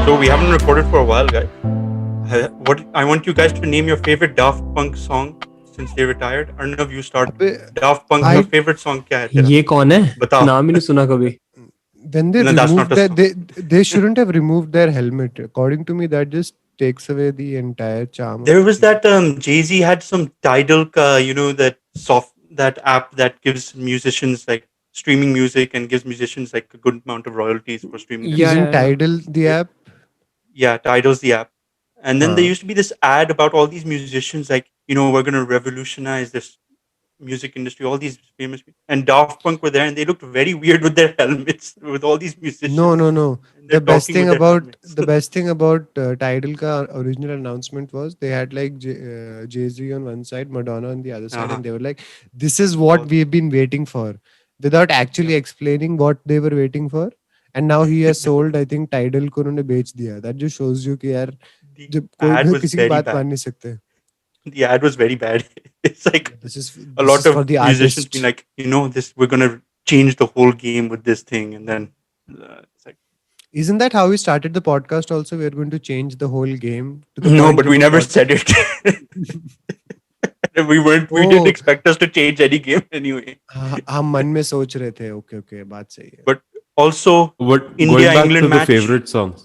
So we haven't recorded for a while, guys. What I want you guys to name your favorite Daft Punk song since they retired. Arnav, you start. अबे Daft Punk, I your favorite song क्या है तेरा? ये कौन है? बताओ. नाम ही नहीं सुना कभी. when they No, that's removed not a that they shouldn't have removed their helmet. According to me, that just takes away the entire charm. There was that Jay-Z had some Tidal, that app that gives musicians like streaming music and gives musicians like a good amount of royalties for streaming. Yeah, Isn't yeah, yeah. Tidal the app? Yeah, Tidal's the app. And then there Huh. used to be this ad about all these musicians, like, we're going to revolutionize this music industry, all these famous people. And Daft Punk were there, and they looked very weird with their helmets, with all these musicians. No. And they're The best talking thing with their about helmets. Tidal ka original announcement was they had like Jay-Z on one side, Madonna on the other side, Uh-huh. and they were like, "This is what we've been waiting for," without actually explaining what they were waiting for. And now he has sold, I think, Tidal को उन्होंने बेच दिया. That just shows you कि यार The जब कोई ad भी was किसी की very बात bad. मान नहीं सकते. The ad was very bad. It's like This is a lot for of the musicians artist. being like, this, we're going to change the whole game with this thing. And then it's like, Isn't that how we started the podcast? Also, we are going to change the whole game. To the no, point but of we a never podcast. said it. We didn't Oh. expect us to change any game anyway. हम मन में सोच रहे थे. Okay, बात सही है. But also, What India going back England to the match. favorite songs?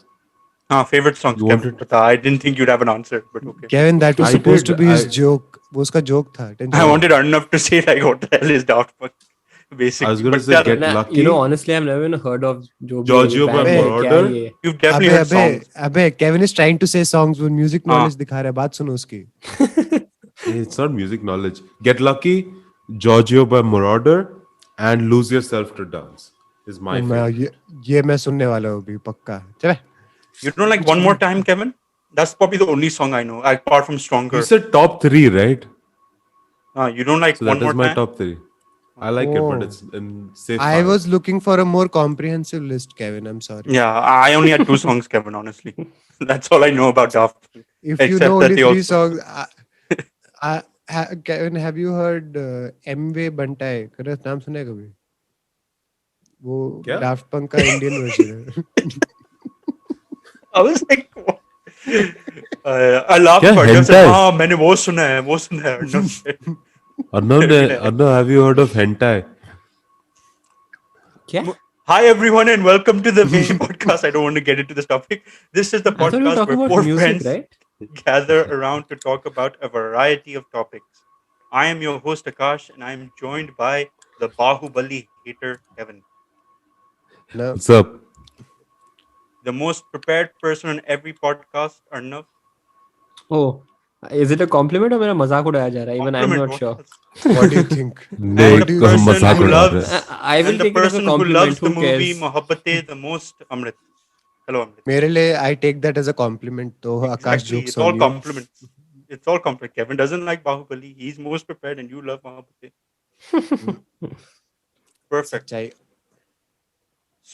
Favorite songs. You Kevin. wanted- But I didn't think you'd have an answer. But okay. Kevin, that was I supposed to did, be his I- joke. वो उसका joke था. Tension I नहीं. wanted Arnav to say like, what the hell is Daft Punk? Basically. I was gonna But say tell- Get Nah, Lucky. honestly, I've never even heard of जो भी Giorgio band by है, क्या Marauder. है ये? You've definitely heard songs. अबे Kevin is trying to say songs with music हाँ. knowledge दिखा रहा है. बात सुनो उसकी. It's not music knowledge. Get Lucky, Giorgio by Marauder, and Lose Yourself to Dance is my favorite. ये मैं सुनने वाला हूँ भी पक्का. चले. You don't like One More Time, Kevin? That's probably the only song I know, apart from Stronger. You said top 3, right? You don't like So One that More is my Time? top 3. I like it, but Oh. it's in safe. I file. was looking for a more comprehensive list, Kevin. I'm sorry. Yeah, I only had 2 songs, Kevin, honestly. That's all I know about Daft Punk. If you Except know that only they 3 also- songs, Kevin, have you heard M.V. Bantai? करा नाम सुना है कभी? वो क्या? Daft Punk का Indian version है. I was like, what? I laughed क्या, for it. I said, hentai? हाँ, मैंने वो सुना है. Arnav said. Arnav, have you heard of hentai? क्या? Hi everyone and welcome to the main podcast. I don't want to get into this topic. This is the I thought we were podcast talking where about 4 music, friends right? gather around to talk about a variety of topics. I am your host Akash and I am joined by the Bahubali hater Kevin, No. What's up? the most prepared person on every podcast. Arnav. Oh, is it a compliment or मेरा मजाक उड़ाया जा रहा है? Even I'm Compliment, not what sure. else? What do you think? नहीं, And the you- person मजाक who उड़ा रहे loves हैं. I will and the take it as a person who compliment. loves the Who movie cares? Mohabbatein the most, Amrit. Hello Amrit. मेरे लिए I take that as a compliment. तो आकाश Exactly. jokes It's all on you. compliments. It's all compliment. Kevin doesn't like Bahubali. He's most prepared and you love Mohabbatein. Perfect. सच्चाई.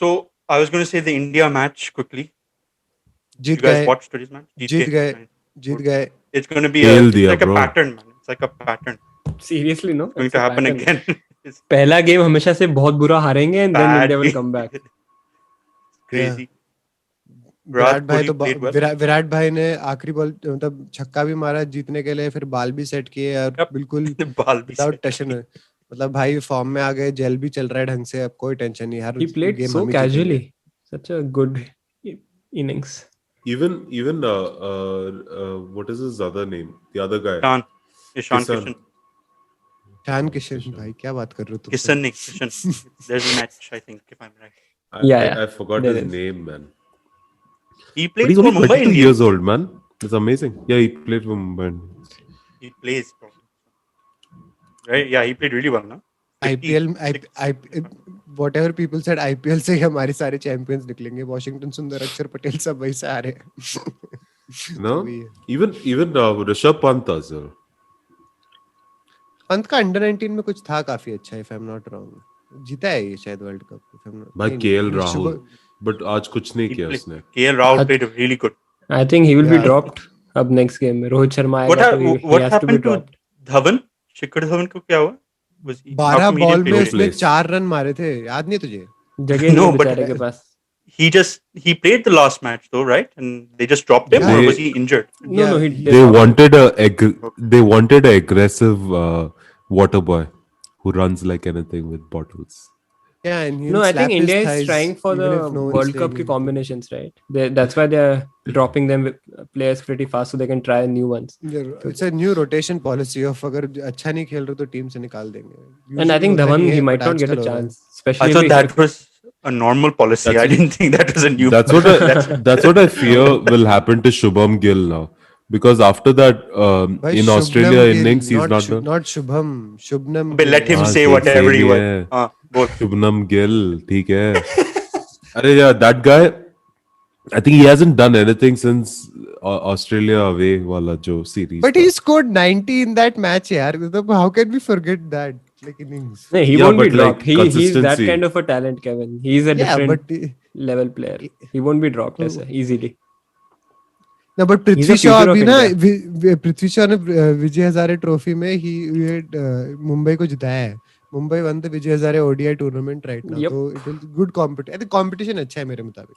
So I was going to say the India match quickly. You Jeet guys गए. watched today's match? जीत गए. Nice. जीत गए. It's going to be Fail it's दिया, like bro. a pattern, man. It's like a pattern. Seriously, no? It's going It's to a happen pattern. again. It's पहला game हमेशा से बहुत बुरा हारेंगे and then India will badly. come back. Crazy. Virat भाई तो played well. Virat भाई ने आखिरी बॉल मतलब छक्का भी मारा जीतने के लिए, फिर बाल भी सेट किए और Yep. बिल्कुल Ball भी विदाउट set. टेंशन. मतलब भाई फॉर्म में आ गए, जेल भी चल रहा है ढंग से, अब कोई टेंशन नहीं. हर He played गेम so हम ही जीतेंगे. casually. Such a good innings. Even what is his other name? The other guy. Ishan Kishan. Kishan. शान किशन भाई क्या बात कर रहे हो तुम? Kishan नहीं, Kishan. There's a match, I think, if I'm right. I forgot there his is. name, man. He But plays he's for only Mumbai 22 Indians. years old, man. It's amazing. Yeah, he played for Mumbai. He plays. Probably. Right? Yeah, he played really well, no? 50, IPL whatever people said IPL से ही हमारे सारे champions निकलेंगे. Washington सुंदर, अक्षर पटेल सब वही से आ रहे हैं. No? वही है. Even Rishabh Pant as well. Pant का अंडर 19 में कुछ था काफी अच्छा, if I'm not wrong. जीता है ये शायद वर्ल्ड कप. भाई KL Rahul. But आज कुछ नहीं He किया played- उसने. KL Rahul played really good. I think he will be Yeah. dropped अब next game में. रोहित शर्मा What, आएगा तो he what has to be happened to dropped. Dhawan? Shikhar Dhawan को क्या हुआ? Was he, how 12 come he ball didn't में play? उसने place. 4 run मारे थे, याद नहीं तुझे? जगह नहीं No, है but- बेचारे के पास. he played the last match though, right? And they just dropped him, or They- was he injured? No, he did They not. wanted they wanted an aggressive water boy who runs like anything with bottles. Yeah, and No, he'll I think slap his India is thighs trying for even the if no one's World Cup saying ki anything. combinations, right? That's why they're dropping them with players pretty fast so they can try new ones. It's a new rotation policy of अगर अच्छा नहीं खेल रहे तो team से निकाल देंगे. And I Usually think होता Dhawan, नहीं he है, might but not get a आजकल हो रहा है. chance, I especially thought if that was a normal policy. I That's- didn't think that was a new. That's what I fear will happen to Shubham Gill now, because after that भाई in Shubnam Australia Gill, innings he's not done. not Shubham, Shubnam But Gill. let him हाँ, say same whatever he he wants. है. बोल. Shubnam Gill, ठीक है. अरे yeah, that guy. I think he hasn't done anything since Australia away wala jo series. But tha. he scored 90 in that match, yaar. मतलब how can we forget that innings? No, he Yeah, won't be but, like, dropped. He's that consistency. kind of a talent, Kevin. He's a Yeah, different but level player. He won't be dropped Oh. easily. no, but He's Prithvi the Shaw future of अभी ना India. Prithvi Shaw ने Vijay Hazare trophy में ही मुंबई को जिताया है. Mumbai one the Vijay Hazare ODI tournament right now. Yep. तो it will good competition. I think competition अच्छा है मेरे मुताबिक.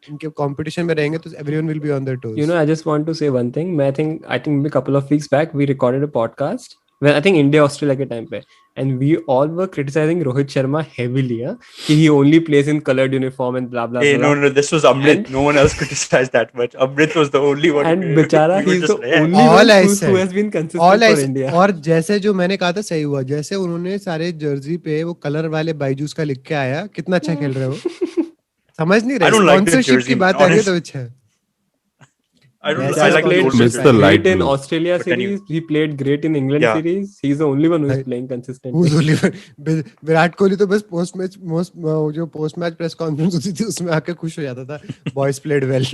इनके कंपटीशन में रहेंगे तो everyone will be on their toes. You know, I just want to say one thing. I think maybe a couple of weeks back we recorded a podcast when I think India Australia के time पे, and we all were criticizing Rohit Sharma heavily. He only plays in colored uniform and blah blah Hey, blah. no, this was Amrit. And- No one else criticized that much. Amrit was the only one. And who- Bichara, we were he's just the like, yeah. only All one I who said. has been All consistent I for said- India. और जैसे जो मैंने कहा था सही हुआ. जैसे उन्होंने सारे जर्सी पे वो कलर वाले बाईजूस का लिख के आया. कितना अच्छा खेल रहे हो. समझ नहीं I रहे. don't like the sponsorship jersey, की man, बात आ रही है तो honest. अच्छा है. I don't. Yes, I yes, like the played older Mr. jersey. Light great in blue. Australia But anyway. series. He played great in England Yeah. series. He's the only one who's Right. playing consistently. Who's only Virat Kohli तो बस जो post match press conference होती थी उसमें आके खुश हो जाता था. Boys played well.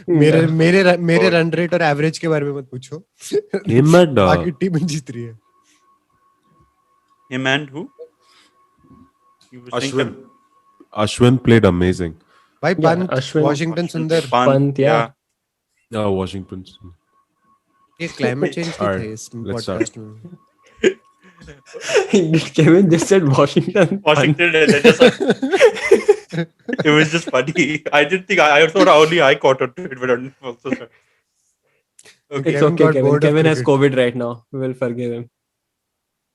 मेरे रन रेट और एवरेज के बारे में मत पूछो. Him and बाकी टीम जीत रही है. Him and who? You were saying Ashwin. Ashwin played amazing. भाई Yeah, पंत Ashwin- वॉशिंगटन सुंदर. Pant, yeah. Washington. ये क्लाइमेट चेंज की Alright, थे इस let's पॉडकास्ट में. Kevin just said Washington. Washington. And then just like, it was just funny. I didn't think. I thought only I caught on to it, but I'm also sorry. Okay. It's Kevin okay, got Kevin. bored of Kevin has cricket. COVID right now. We will forgive him.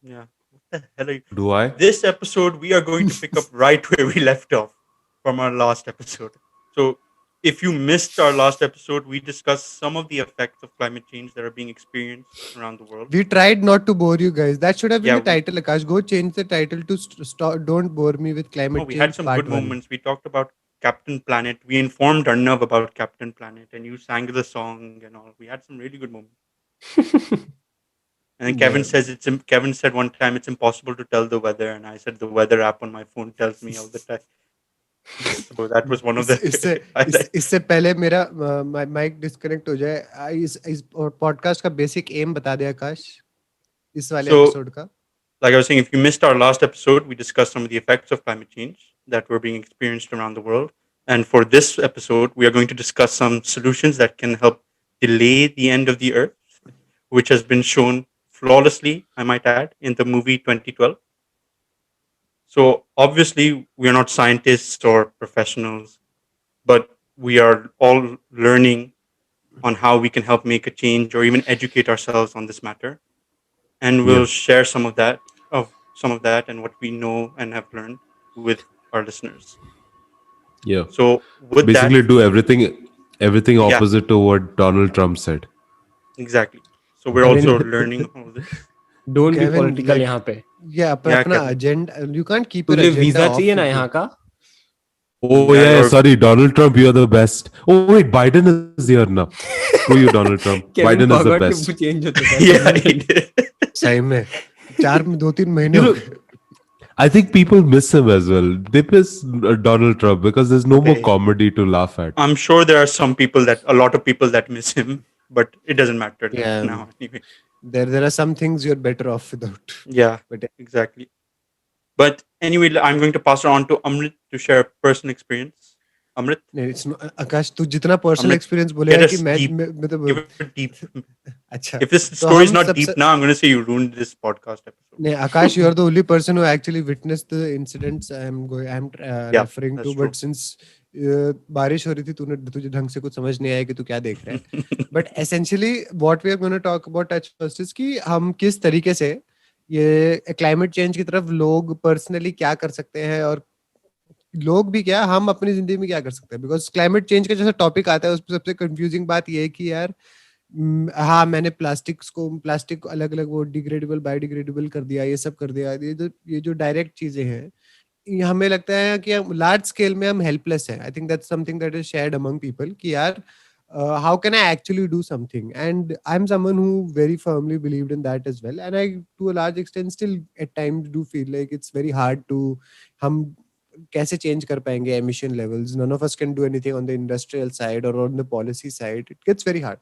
Yeah. What the hell are you? Do I? This episode, we are going to pick up right where we left off from our last episode. So, if you missed our last episode, we discussed some of the effects of climate change that are being experienced around the world. We tried not to bore you guys. That should have been Yeah, the title. Akash, go change the title to stop. Don't bore me with climate No, we change. had some part good one. moments. We talked about Captain Planet. We informed Arnav about Captain Planet, and you sang the song and all. We had some really good moments. And then Kevin Yeah. says Kevin said one time it's impossible to tell the weather, and I said the weather app on my phone tells me all the time. So that was one of the. इससे पहले मेरा mic disconnect हो जाए. इस podcast का basic M बता दे आकाश. इस वाले So- एपिसोड का. Like I was saying, if you missed our last episode, we discussed some of the effects of climate change that were being experienced around the world. And for this episode, we are going to discuss some solutions that can help delay the end of the earth, which has been shown flawlessly, I might add, in the movie 2012. So obviously, we are not scientists or professionals, but we are all learning on how we can help make a change or even educate ourselves on this matter. And we'll share some of that and what we know and have learned with our listeners. Yeah. So with Basically, do everything Yeah. opposite to what Donald Trump said. that, exactly. So we're Kevin- also learning all this. Don't be Kevin, political like- यहाँ पे. Yeah, Yeah, अपना Kevin. agenda. You can't keep your तुझे agenda visa off चाहिए ना with यहाँ it. का? Oh Yeah, yeah, you're- sorry, Donald Trump, you're the best. Oh wait, Biden is here now. Screw you, Donald Trump. Kevin Biden is the forgot best. कि change हो चुका है. Yeah, he did. सही में 2-3 महीने You हो know, गए. I think people miss him as well. They miss Donald Trump because there's no more Okay. comedy to laugh at. I'm sure there are a lot of people that miss him, but it doesn't matter Yeah. now anyway. There are some things you're better off without. Yeah, But exactly. But anyway, I'm going to pass it on to Amrit to share a personal experience. Amrit, it's not, आकाश तू जितना personal Amit, experience बोलेगा get कि us मैं deep. मतलब give it deep. अच्छा. If this तो story is हम not सबसे- deep now, I'm going to say you ruined this podcast episode. नहीं आकाश, you are the only person who actually witnessed the incidents I'm Yeah, referring that's to. true. But since बारिश हो रही थी, तुझे ढंग से कुछ समझ नहीं आया कि तू क्या देख रहा है. But essentially what we are gonna talk about touch first is कि हम किस तरीके से ये क्लाइमेट चेंज की तरफ लोग पर्सनली क्या कर सकते हैं, और लोग भी क्या, हम अपनी जिंदगी में क्या कर सकते हैं. बिकॉज क्लाइमेट चेंज का जैसे टॉपिक आता है उसमें सबसे कंफ्यूजिंग बात ये है कि यार हाँ, मैंने प्लास्टिक अलग अलग वो डिग्रेडेबल बायोडिग्रेडेबल कर दिया, ये सब कर दिया, ये जो डायरेक्ट चीजें हैं, ये हमें लगता है कि हम लार्ज स्केल में हम हेल्पलेस हैं. I think that's something that is shared among people कि यार how can I actually do something. And I am someone who very firmly believed in that as well, and I to a large extent still at times do feel like it's very hard to, हम कैसे change कर पाएंगे emission levels. None of us can do anything on the industrial side और on the policy side. It gets very hard.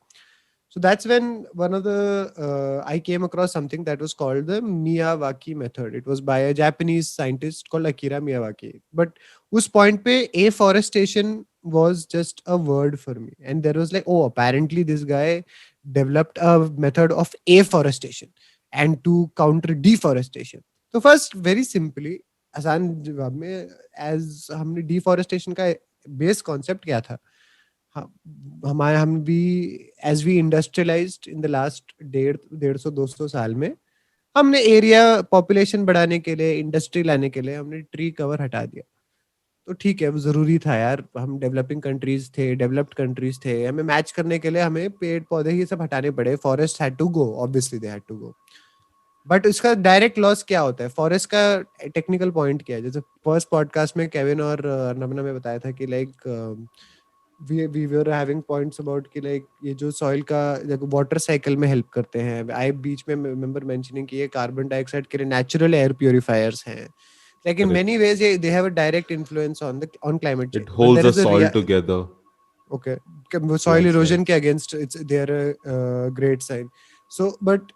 So that's when one of the I came across something that was called the Miyawaki method. It was by a Japanese scientist called Akira Miyawaki. But उस point पे afforestation was just a word for me, and there was like, oh, apparently this guy developed a method of afforestation and to counter deforestation. So first, very simply, आसान जवाब में, as हमने deforestation का base concept क्या था. हमारे हम भी as we industrialised in the last 150-200 साल में, हमने एरिया पॉपुलेशन बढ़ाने के लिए, इंडस्ट्री लाने के लिए हमने ट्री कवर हटा दिया. तो ठीक है, वो जरूरी था यार. हम डेवलपिंग कंट्रीज थे, डेवलप्ड कंट्रीज थे, हमें मैच करने के लिए हमें पेड़ पौधे ये सब हटाने पड़े. Forest had to go, obviously they had to go. But इसका डायरेक्ट लॉस क्या होता है, फॉरेस्ट का टेक्निकल पॉइंट क्या है. जैसे फर्स्ट पॉडकास्ट में केविन और नमना में बताया था कि like we were having points about कि like ये जो सॉइल का वाटर साइकिल में हेल्प करते हैं. आई बीच में रिमेंबर मेंशनिंग कि ये कार्बन डाइऑक्साइड के लिए नेचुरल एयर प्योरीफायर्स हैं. Like in Correct. many ways, they have a direct influence on climate change. It But holds there the is a soil together. okay, soil Landslide. erosion के against they are a great sign. So, but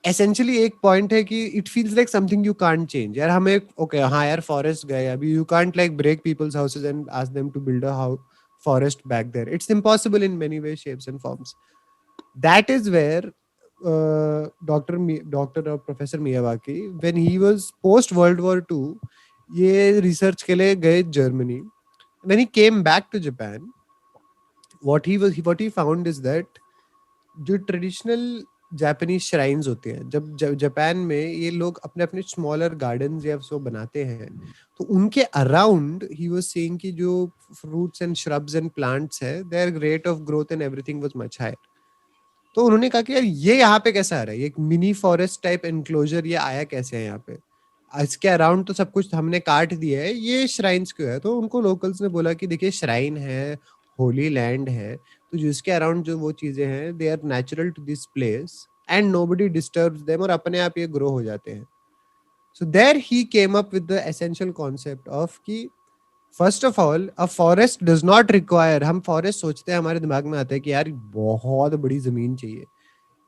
essentially एक point है कि it feels like something you can't change. यार हमें okay, हाँ यार forest गए अभी, you can't like break people's houses and ask them to build a house forest back there. It's impossible in many ways, shapes and forms. That is where Dr. or Professor Miyawaki, when he was post World War II, ये research के लिए गए Germany. When he came back to Japan, what he found is that जो traditional Japanese shrines होते हैं, जब Japan में ये लोग अपने अपने स्मॉलर गार्डन्स या सो बनाते हैं, तो उनके अराउंड ही वाज सेइंग कि जो fruits and shrubs and plants है, their rate of growth and everything was much higher. तो उन्होंने कहा कि यार ये यहाँ पे कैसा आ रहा है, ये एक मिनी फॉरेस्ट टाइप एनक्लोजर ये आया कैसे है यहाँ पे, इसके अराउंड तो सब कुछ हमने काट दिया है, ये श्राइन्स क्यों है. तो उनको लोकल्स ने बोला कि देखिए श्राइन है, होली लैंड है, तो जिसके अराउंड जो वो चीजें हैं, they are natural to this place and nobody disturbs them, और अपने आप ये ग्रो हो जाते हैं. So there he came up with the essential concept of कि first of all a forest does not require, हम फॉरेस्ट सोचते हैं, हमारे दिमाग में आता है कि यार बहुत बड़ी जमीन चाहिए.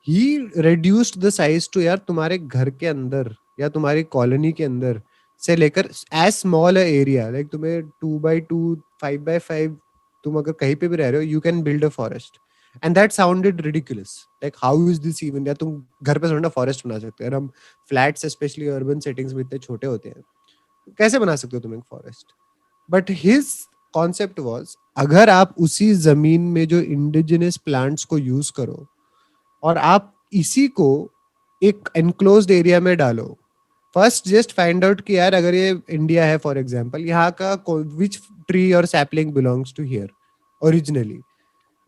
ही reduced द साइज टू, यार तुम्हारे घर के अंदर या तुम्हारी कॉलोनी के अंदर से लेकर एज स्मॉल एरिया, लाइक तुम्हें 2x2 5x5, तुम अगर कहीं पे भी रह रहे हो, you can build a forest. And that sounded ridiculous, like how is this even. या तुम घर पे थोड़ा ना फॉरेस्ट बना सकते हो, और हम फ्लैट्स स्पेशली अर्बन सेटिंग्स में इतने छोटे होते हैं, कैसे बना सकते हो तुम एक forest. But his concept was, अगर आप उसी जमीन में जो इंडिजिनस प्लांट्स को यूज करो और आप इसी को एक एनक्लोज्ड एरिया में डालो. फर्स्ट जस्ट फाइंड आउट कि यार अगर ये इंडिया है फॉर एग्जांपल, यहाँ का विच ट्री और sapling belongs to here originally.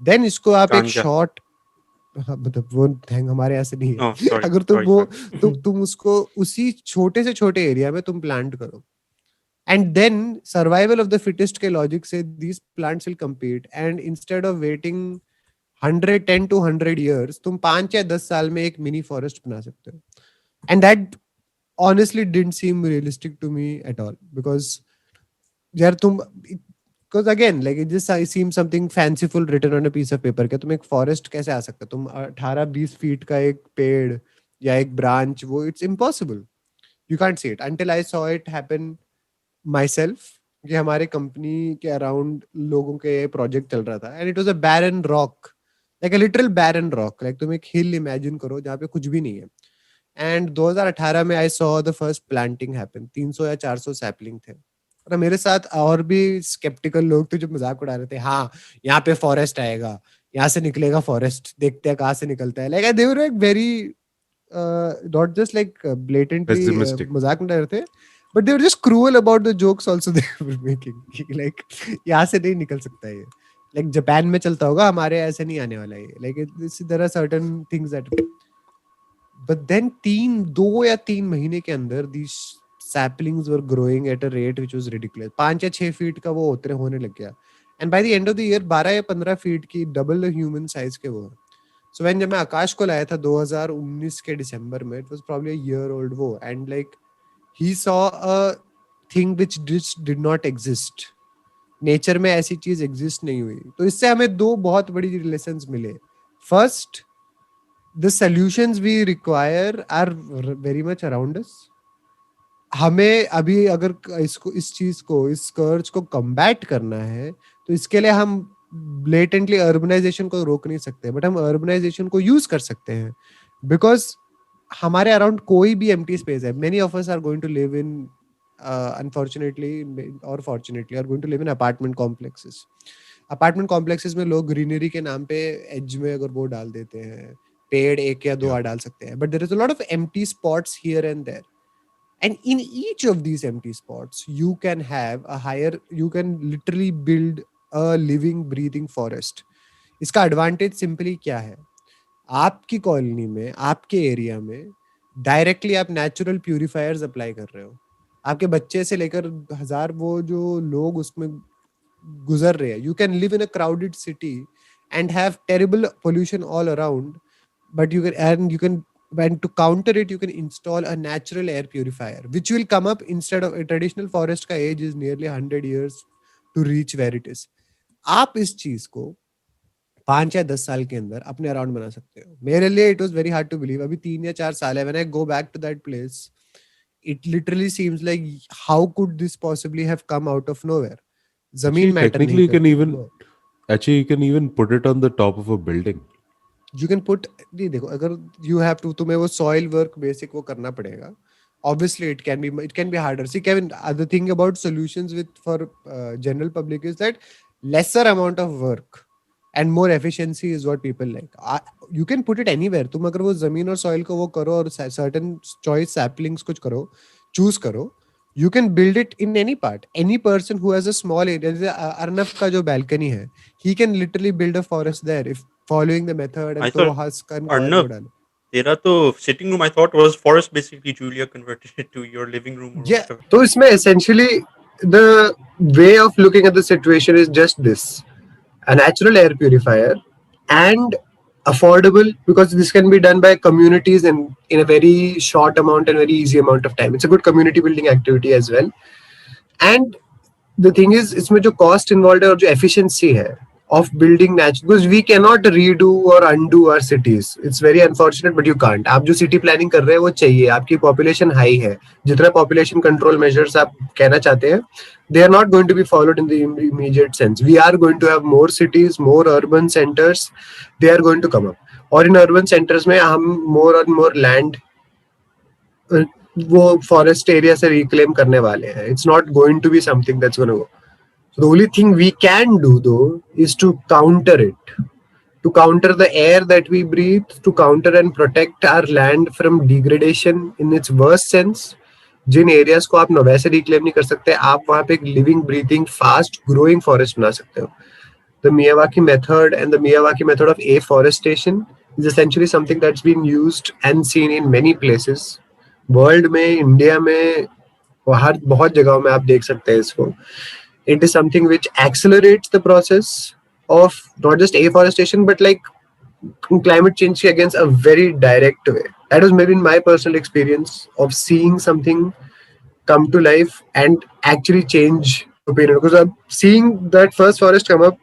Then इसको आप एक गांजा. शॉर्ट, मतलब वो थैंक हमारे यहाँ से नहीं है. Oh, sorry. अगर तुम Sorry, वो sorry. तुम उसको उसी छोटे से छोटे एरिया में तुम प्लांट करो, and then survival of the fittest के लॉजिक से these plants will compete, and instead of waiting 10 to 100 years, तुम 5 या 10 साल में एक मिनी फॉरेस्ट बना सकते हो. And that honestly didn't seem realistic to me at all, because यार तुम, because again like it just seems something fanciful written on a piece of paper. क्या तुम एक फॉरेस्ट कैसे आ सकता है, तुम 18-20 फीट का एक पेड़ या एक ब्रांच, वो it's impossible. You can't see it until I saw it happen my self. कि हमारे कंपनी के अराउंड लोगों के प्रोजेक्ट चल रहा था, and it was a barren rock, like a literal barren rock. Like तुम एक हिल इमेजिन करो जहाँ पे कुछ भी नहीं है. एंड 2018 में I saw the first planting happen. 300 या 400 सैपलिंग थे. और मेरे साथ और भी स्केप्टिकल लोग थे जो मजाक उड़ा रहे थे, हाँ यहाँ पे फॉरेस्ट आएगा, यहाँ से निकलेगा फॉरेस्ट, देखते हैं कहाँ से निकलता है. Like they were like very not just like blatantly Pessimistic. मजाक उड़ा रहे थे, but they were just cruel about the jokes also they were making. Like यहाँ से नहीं निकल सकता है ये, लाइक जापान में चलता होगा, हमारे ऐसे नहीं आने वाला है. Like there are certain things that, but then 2 या 3 महीने के अंदर these saplings were growing at a rate which was ridiculous. 5 या 6 फीट का वो होने लग गया, and by the end of the year 12 या 15 फीट की डबल ह्यूमन साइज के वो. So when जब मैं आकाश को लाया था 2019 के दिसंबर में, it was probably a year old वो, and like he saw a thing which did not exist. Nature में ऐसी चीज एग्जिस्ट नहीं हुई. तो इससे हमें 2 बहुत बड़ी रिलेशंस मिले. First, the solutions we require are very much around us. हमें अभी अगर इस चीज को, इस स्कर्ज को कम्बैट करना है, तो इसके लिए हम ब्लेटेंटली अर्बनाइजेशन को रोक नहीं सकते, बट हम अर्बनाइजेशन को यूज कर सकते हैं. बिकॉज हमारे अराउंड कोई भी एम्प्टी स्पेस है. Many of us are going to live in unfortunately और fortunately are going to live in apartment complexes में लोग ग्रीनरी के नाम पे एज में अगर वो डाल देते हैं, पेड़ 1 या 2 डाल सकते हैं, but there is a lot of empty spots here and there, and in each of these empty spots you can have a higher, you can literally build a living breathing forest. इसका advantage simply क्या है? आपकी colony में, आपके area में directly आप natural purifiers apply कर रहे हो. आपके बच्चे से लेकर 1000 वो जो लोग उसमें गुजर रहे हैं, you can live in a crowded city and have terrible pollution all around, but you can and to counter it you can install a natural air purifier which will come up instead of a traditional forest ka age is nearly 100 years to reach where it is. आप इस चीज को 5 या 10 साल के अंदर अपने around बना सकते हो. मेरे लिए it was very hard to believe. अभी 3 या 4 साल है. when I go back to that place, it literally seems like how could this possibly have come out of nowhere. जमीन मैटर Technically, नहीं you can करती. even you can even put it on the top of a building. You can put, नहीं देखो, अगर you have to, तुम्हें वो soil work basic वो करना पड़ेगा. Obviously it can be harder. See Kevin, the thing about solutions for general public is that lesser amount of work and more efficiency is what people like. You can put it anywhere. तुम अगर वो जमीन और soil को वो करो और certain choice saplings कुछ करो, choose करो, you can build it in any part. Any person who has a small area, जैसे अर्नव का जो balcony है, he can literally build a forest there if following the method and I throw thought husk and coil Arnav, वो डालो. तेरा तो sitting room I thought was forest. Basically, Julia converted it to your living room or Yeah, whatever. तो इसमें essentially the way of looking at the situation is just this: a natural air purifier and affordable, because this can be done by communities in a very short amount and very easy amount of time. It's a good community building activity as well. And the thing is, इसमें जो cost involved है और जो efficiency है of building natural, because we cannot redo or undo our cities. It's very unfortunate, but you can't. आप जो city planning कर रहे हैं वो चाहिए. आपकी population high है. जितना population control measures आप कहना चाहते हैं, they are not going to be followed in the immediate sense. We are going to have more cities, more urban centers. They are going to come up. और in urban centers में हम more and more land वो forest area से reclaim करने वाले हैं. It's not going to be something that's gonna go. So the only thing we can do though is to counter it, to counter the air that we breathe, to counter and protect our land from degradation in its worst sense. जिन areas को आप वैसे reclaim नहीं कर सकते, आप वहां पे एक living breathing fast growing forest बना सकते हो. The Miyawaki method and the Miyawaki method of afforestation is essentially something that's been used and seen in many places. World में, इंडिया में, हर बहुत जगहों में आप देख सकते हैं इसको. It is something which accelerates the process of not just afforestation but like climate change against a very direct way. That was maybe my personal experience of seeing something come to life and actually change opinion. Because I'm seeing that first forest come up,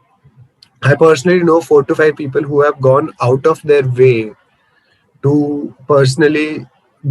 I personally know 4 to 5 people who have gone out of their way to personally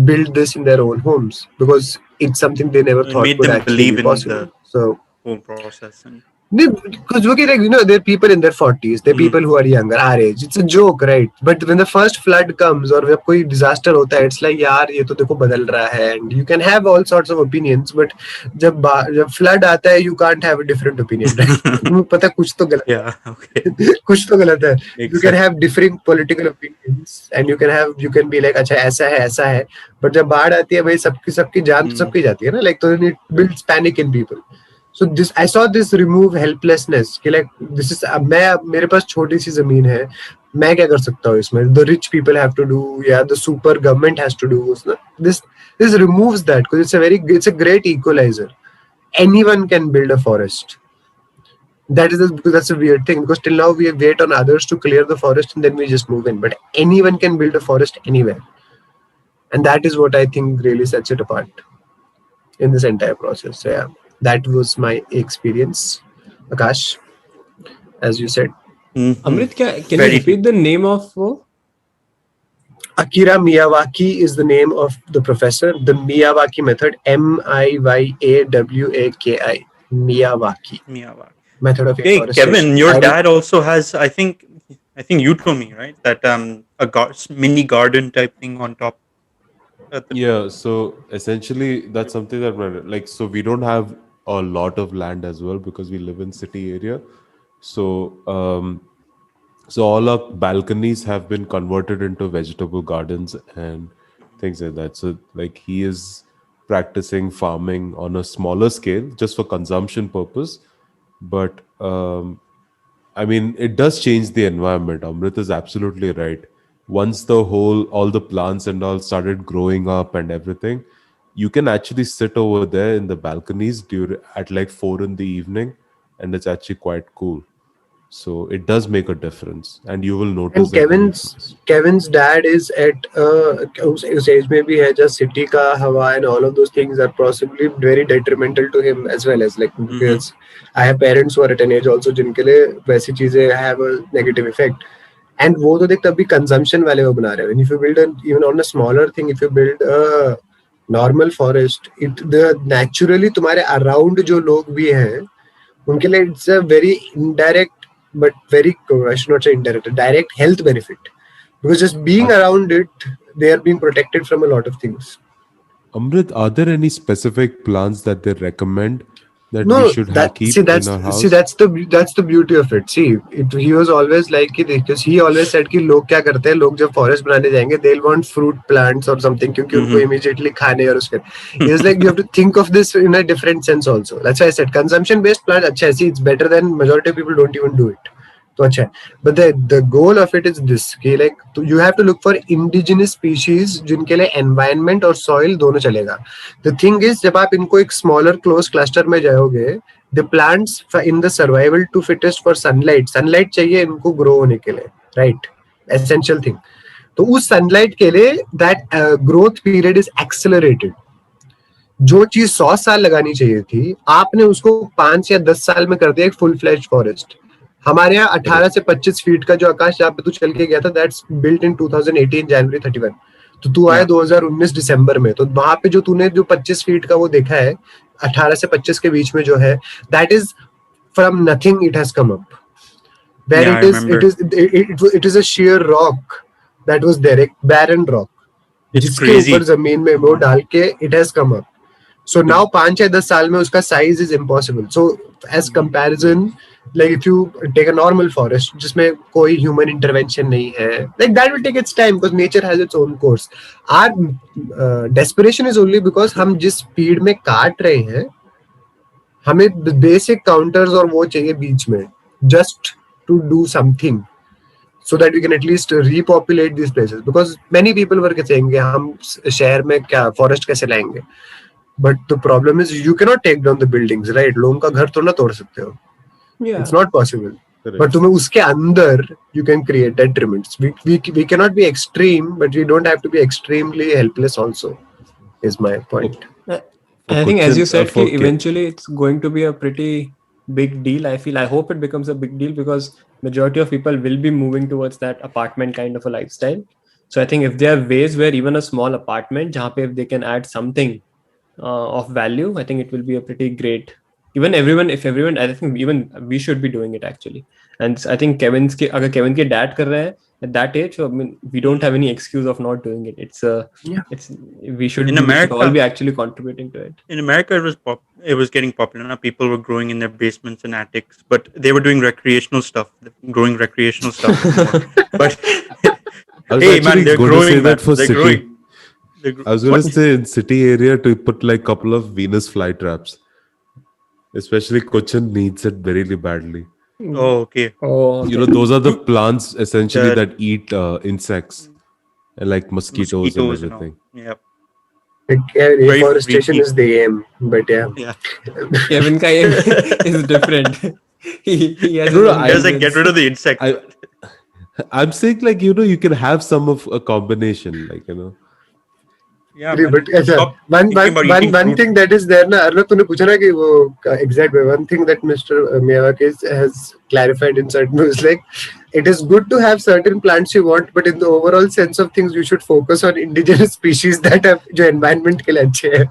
build this in their own homes because it's something they never It thought made could them actually believe be in possible. the So whole process. And Because look at, like, there are people in their 40s, there are people who are younger, our age. It's a joke, right? But when the first flood comes or जब कोई disaster होता है, it's like यार ये तो देखो बदल रहा है, and you can have all sorts of opinions, but जब flood आता है, you can't have a different opinion, right? तुम्हें पता है कुछ तो गलत Yeah. Okay. है, कुछ तो गलत है. You can Exactly. have differing political opinions, and you can be like अच्छा ऐसा है, but जब बाढ़ आती है भाई सबकी जान तो सबकी जाती है ना, like, तो it builds panic in people. So this I saw this remove helplessness कि like this is मेरे पास छोटी सी जमीन है, मैं क्या कर सकता हूँ इसमें, the rich people have to do, yeah, the super government has to do this removes that, because it's a great equalizer. Anyone can build a forest. Because that's a weird thing, because till now we wait on others to clear the forest and then we just move in, but anyone can build a forest anywhere, and that is what I think really sets it apart in this entire process. So yeah, that was my experience, Akash, as you said. Amrit, can you Very repeat the name of वो? Akira Miyawaki is the name of the professor. The Miyawaki method, Miyawaki, Miyawaki Miyawaki. method of Hey, afforestation. Kevin, your dad also has, I think you told me, right, that a mini garden type thing on top. Yeah, so essentially that's something that like, so we don't have a lot of land as well because we live in city area. So so all our balconies have been converted into vegetable gardens and things like that. So like he is practicing farming on a smaller scale just for consumption purpose, but I mean, it does change the environment. Amrit is absolutely right. Once all the plants and all started growing up and everything, you can actually sit over there in the balconies at like 4 in the evening, and it's actually quite cool. So it does make a difference, and you will notice And that when you first. Kevin's dad is at उस age में भी है, just city का हवा and all of those things are possibly very detrimental to him as well, as like, because I have parents who are at an age also जिनके लिए वैसी चीजें have a negative effect. And वो तो देख तभी consumption वाले वो बना रहे हैं. If you build even on a smaller thing, if you build a normal forest, the naturally तुम्हारे around जो लोग भी हैं उनके लिए it's a very indirect, but very, I should not say indirect, direct health benefit, because just being around it, they are being protected from a lot of things. Amrit, are there any specific plants that they recommend that we No, should that see keep in that's our see house? that's the beauty of it. See, he was always like कि because he always said कि लोग क्या करते हैं, लोग जब forest बनाने जाएंगे, they'll want fruit plants or something क्योंकि उनको immediately खाने और उसके. He was like, you have to think of this in a different sense also. That's why I said consumption based plants अच्छा है. See, it's better than majority of people don't even do it. तो अच्छा है. But the goal of it is this कि like you have to look for indigenous species जिनके लिए environment और soil दोनों चलेगा. The thing is जब आप इनको एक smaller close cluster में जाओगे, the plants in the survival to fittest for sunlight चाहिए इनको grow होने के लिए, right? Essential thing. तो उस sunlight के लिए that growth period is accelerated. जो चीज 100 साल लगानी चाहिए थी, आपने उसको 5 या 10 साल में कर दिया एक फुल फ्लैश फॉरेस्ट. हमारे यहाँ 18 से 25 फीट का जो आकाश जहाँ पे तू चल के गया था, दैट्स बिल्ट इन 2018 जनवरी 31. तो तू आया 2019 दिसंबर में, तो वहां पे जो तूने जो 25 फीट का वो देखा है, 18 से 25 के बीच में जो है, that is from nothing it has come up. Where Yeah, I remember. it is a sheer rock that was there, एक barren rock, It's जिसके crazy. ऊपर जमीन में वो डाल के it has come up. So now 5 या 10 साल में उसका size is impossible. So as comparison, like if you take a normal forest जिसमें कोई human intervention नहीं है, like that will take its time because nature has its own course. Our desperation is only because हम जिस speed में काट रहे हैं, हमें basic counters और वो चाहिए बीच में, just to do something so that we can at least repopulate these places, because many people were saying कि हम शहर में क्या forest कैसे लाएंगे. But the problem is you cannot take down the buildings, right? लोगों का घर तो ना तोड़ सकते हो. Yeah. It's not possible. Correct. But तुम्हें उसके अंदर you can create detriments. We cannot be extreme, but we don't have to be extremely helpless also, is my point. I think, as you said, for eventually it's going to be a pretty big deal. I hope it becomes a big deal because majority of people will be moving towards that apartment kind of a lifestyle. So I think if there are ways where even a small apartment, जहाँ पे if they can add something of value, I think it will be a pretty great even if everyone, I think even we should be doing it actually. And I think अगर Kevin के dad कर रहे हैं at that age, so I mean we don't have any excuse of not doing it. It's we should In we should all America, be actually contributing to it. in America, it was getting popular. Now people were growing in their basements and attics, but they were doing recreational stuff, growing recreational stuff more. But I was hey, actually man, they're going to say growing, man. that for They're city. growing. They're I was going to say in city area to put like couple of Venus flytraps. Especially Cochin needs it very badly. Oh, okay. Oh, You know, those are the plants essentially The- that eat insects and like mosquitoes and all. everything. Yeah. Like, afforestation freaky. is the aim, but yeah. Yeah. Kevin का aim is different. He has No, his no, own I- Just like get vengeance. rid of the insect. I'm saying like, you know, you can have some of a combination, like, you know. Yeah, Agree, man. but अच्छा, Stop one thinking about eating one fruit. thing that is there ना अर्नब तूने पूछा ना कि वो exact way one thing that Mr. Miyawaki has clarified in certain ways like it is good to have certain plants you want but in the overall sense of things you should focus on indigenous species that have जो environment के लिए अच्छे हैं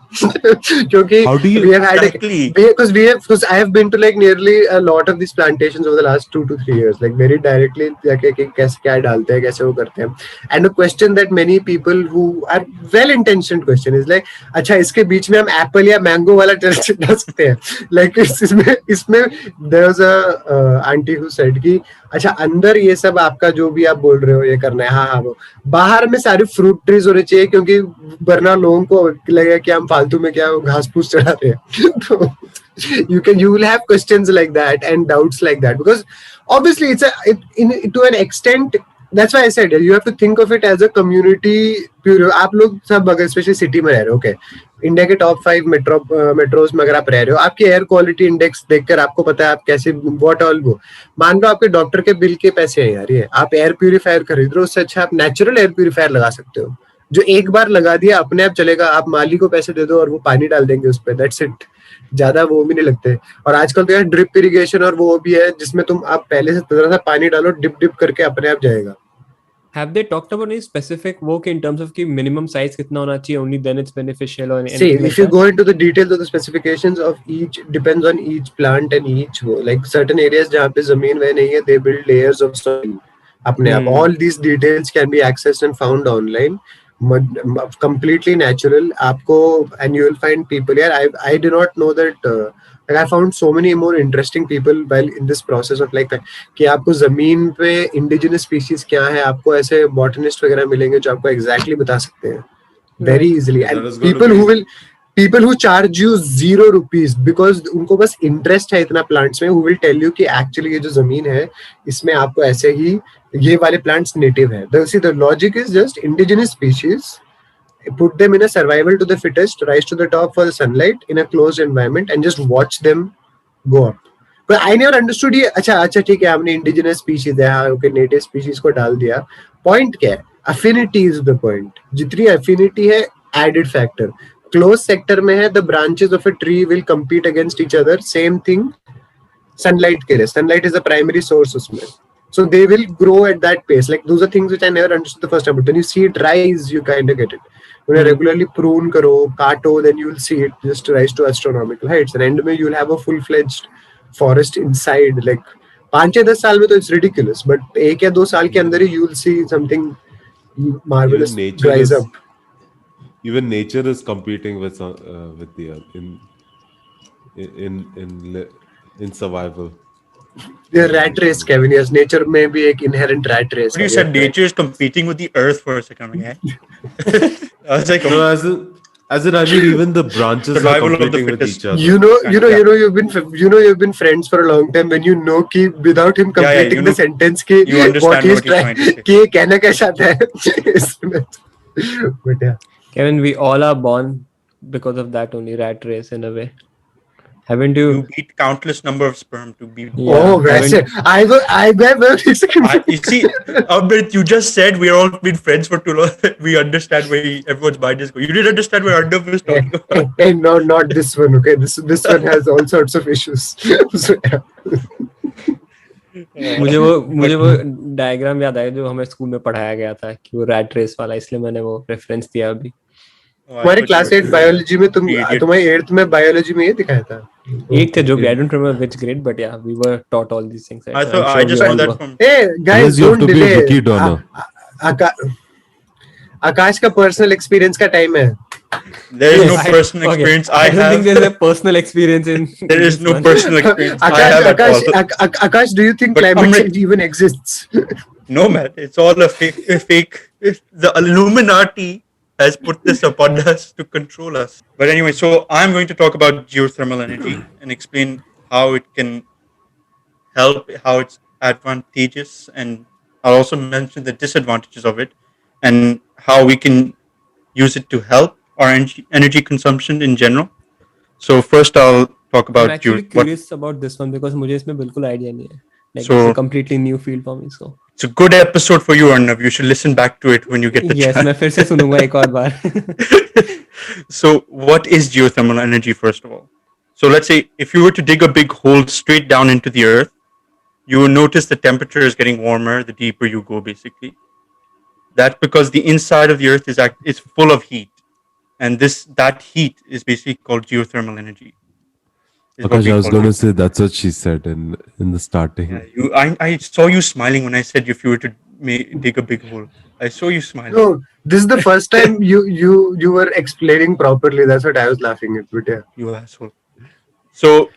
क्योंकि How do you- we have had Exactly. because I have been to like nearly a lot of these plantations over the last 2 to 3 years like very directly जाके कि कैसे क्या डालते हैं कैसे वो करते हैं and a question that many people who are well intentioned question is like अच्छा इसके बीच में हम एप्पल या मैंगो वाला डाल सकते हैं like इसमें there was a auntie who said कि अच्छा अंदर ये सब आपका जो भी आप बोल रहे हो ये करना है हाँ वो बाहर में सारे फ्रूट ट्रीज होने चाहिए क्योंकि वरना लोगों को लगेगा कि हम फालतू में क्या घास फूस चढ़ा रहे हैं तो you will have questions like that and doubts like that because obviously to an extent that's why I said you have to think of it as a community आप लोग सब अगर स्पेशली सिटी में रह रहे हो ओके इंडिया के top 5 metros में अगर आप रह रहे हो आपके एयर क्वालिटी इंडेक्स देखकर आपको पता है आप कैसे व्हाट ऑल वो मान लो आपके डॉक्टर के बिल के पैसे हैं यार ये आप एयर प्यूरिफायर खरीद रहे हो उससे अच्छा आप नेचुरल एयर प्यूरिफायर लगा सकते हो जो एक बार लगा दिया अपने आप चलेगा आप माली को पैसे दे दो और वो पानी डाल देंगे उस पर दैट्स इट ज्यादा वो भी नहीं लगते और आजकल तो यार ड्रिप इरिगेशन और वो भी है जिसमें तुम आप पहले से थोड़ा सा पानी डालो डिप डिप करके अपने आप जाएगा Have they talked about any specific work in terms of कि minimum size कितना होना चाहिए only then it's beneficial or anything See, like if you that? go into the details of the specifications of each, depends on each plant and each like certain areas जहाँ पे जमीन वह नहीं है, they build layers of soil. अपने आप, all these details can be accessed and found online. Completely natural. आपको and you will find people here. I do not know that. Like I found so many more interesting people while in this process of like कि आपको जमीन पे indigenous species क्या है, आपको ऐसे botanist वगैरह मिलेंगे जो आपको exactly बता सकते हैं. Very easily That and is going to people who charge you ₹0 because उनको बस interest है इतना plants में who will tell you कि actually ये जो जमीन है इसमें आपको ऐसे ही ये वाले plants native है. The logic is just indigenous species, put them in a survival to the fittest, rise to the top for the sunlight in a closed environment and just watch them go up. But I never understood ये अच्छा ठीक है हमने indigenous species है हाँ okay native species को डाल दिया point क्या है affinity is the point जितनी affinity है added factor closed sector में है the branches of a tree will compete against each other same thing sunlight के लिए sunlight is the primary source उसमें so they will grow at that pace like those are things which I never understood the first time but when you see it rise you kind of get it when you regularly prune करो काटो then you will see it just rise to astronomical heights and end में you will have a full-fledged forest inside like 5-10 साल में तो it's ridiculous but 1 या 2 साल के अंदर ही you will see something marvelous Even nature rise is- up. Even nature is competing with the earth in survival. The rat race, Kevin. Yes, nature may be an inherent rat race. But you said nature is competing with the earth for a second. I'm like, eh? I was like, No, as in I mean even the branches are Survival of the competing with fittest. each other. You've been friends for a long time. When you know कि without him completing you the know- sentence कि you understand what he's what he's trying to say. कि ये कहना क्या चाहता है इसमें. But yeah. Kevin, we all are born because of that only rat race in a way. Haven't you? you beat countless number of sperm to be. Yeah, Oh, haven't- You see, but you just said we're all been friends for too long. We understand where everyone's mind is going. You didn't understand where Arnav was talking about. Hey, no, not this one. Okay, this one has all sorts of issues. So, yeah. मुझे वो diagram याद आया जो हमें school में पढ़ाया गया था कि वो रैट रेस वाला इसलिए मैंने वो रेफरेंस दिया अभी. Oh, I तुम्हारे thought क्लास you 8 बायोलॉजी में Idiot. तुम्हारे 8th में बायोलॉजी में ये दिखाया था एक थे जो भी I don't remember which grade, but yeah, we were taught all these things. Right? I So thought I'm I sure we just know all that were. from. Hey guys, Unless you have don't to be a delay. rookie donor. आकाश का personal experience का time है. There is no I- personal okay. experience I don't think there's a have. personal experience in There is this no one. personal experience I Akash, have at Akash, all. Akash, do you think But climate Amrit- change even exists? No, man, it's all a fake. The Illuminati has put this upon us to control us. But anyway, so I'm going to talk about geothermal energy and explain how it can help, how it's advantageous, and I'll also mention the disadvantages of it and how we can use it to help our energy consumption in general. So first, I'll talk I'm about actually what. curious about this one because मुझे इसमें बिल्कुल idea नहीं है. Like it's a So completely new field for me. So it's a good episode for you, Arnav. You should listen back to it when you get the yes, मैं फिर से chance. सुनूंगा एक और बार. So, what is geothermal energy, first of all? So, let's say if you were to dig a big hole straight down into the earth, you will notice the temperature is getting warmer the deeper you go, basically. That's because the inside of the earth is full of heat. And that heat is basically called geothermal energy. Is what Akash, we I was call going to it. say that's what she said in the starting. Yeah, I saw you smiling when I said if you were to dig a big hole. I saw you smiling. No, this is the first time you were explaining properly. That's what I was laughing at. But yeah. You asshole. So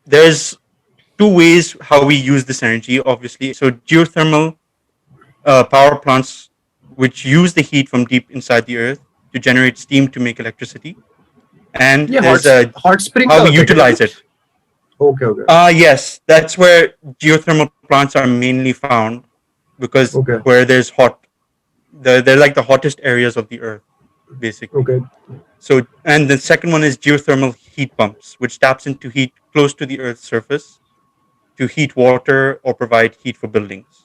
there's two ways how we use this energy, obviously. So geothermal power plants, which use the heat from deep inside the earth to generate steam to make electricity, and ये there's hot spring how का we होता है क्या utilize कुछ? it. Okay. Yes, that's where geothermal plants are mainly found because Okay. where there's they're like the hottest areas of the earth, basically. Okay. So, and the second one is geothermal heat pumps, which taps into heat close to the earth's surface to heat water or provide heat for buildings.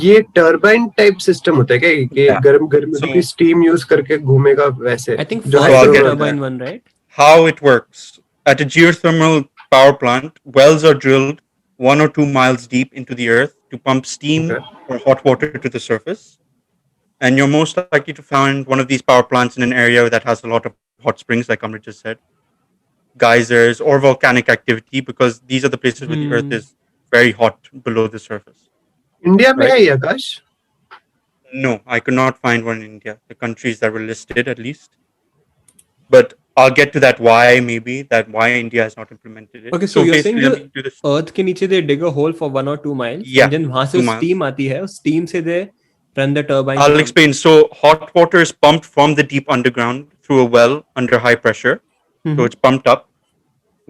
ये turbine type system होता है क्या कि Yeah. गर्म गर्म So- की steam use करके घूमेगा वैसे I think जो first I'll is the get hydro into turbine that. one, right? How it works. At a geothermal power plant, wells are drilled 1 or 2 miles deep into the earth to pump steam Okay. or hot water to the surface. And you're most likely to find one of these power plants in an area that has a lot of hot springs, like Amrit just said, geysers, or volcanic activity, because these are the places where the earth is very hot below the surface. India में Right. है ये आकाश? No, I could not find one in India, the countries that were listed at least. But I'll get to that why India has not implemented it. Okay, so you're saying basically, let the me do this. Earth के नीचे they dig a hole for 1 or 2 miles, Yeah, and then वहां से 2 miles. steam आती है, उस steam से they run the turbine. I'll explain. So hot water is pumped from the deep underground through a well under high pressure. So it's pumped up.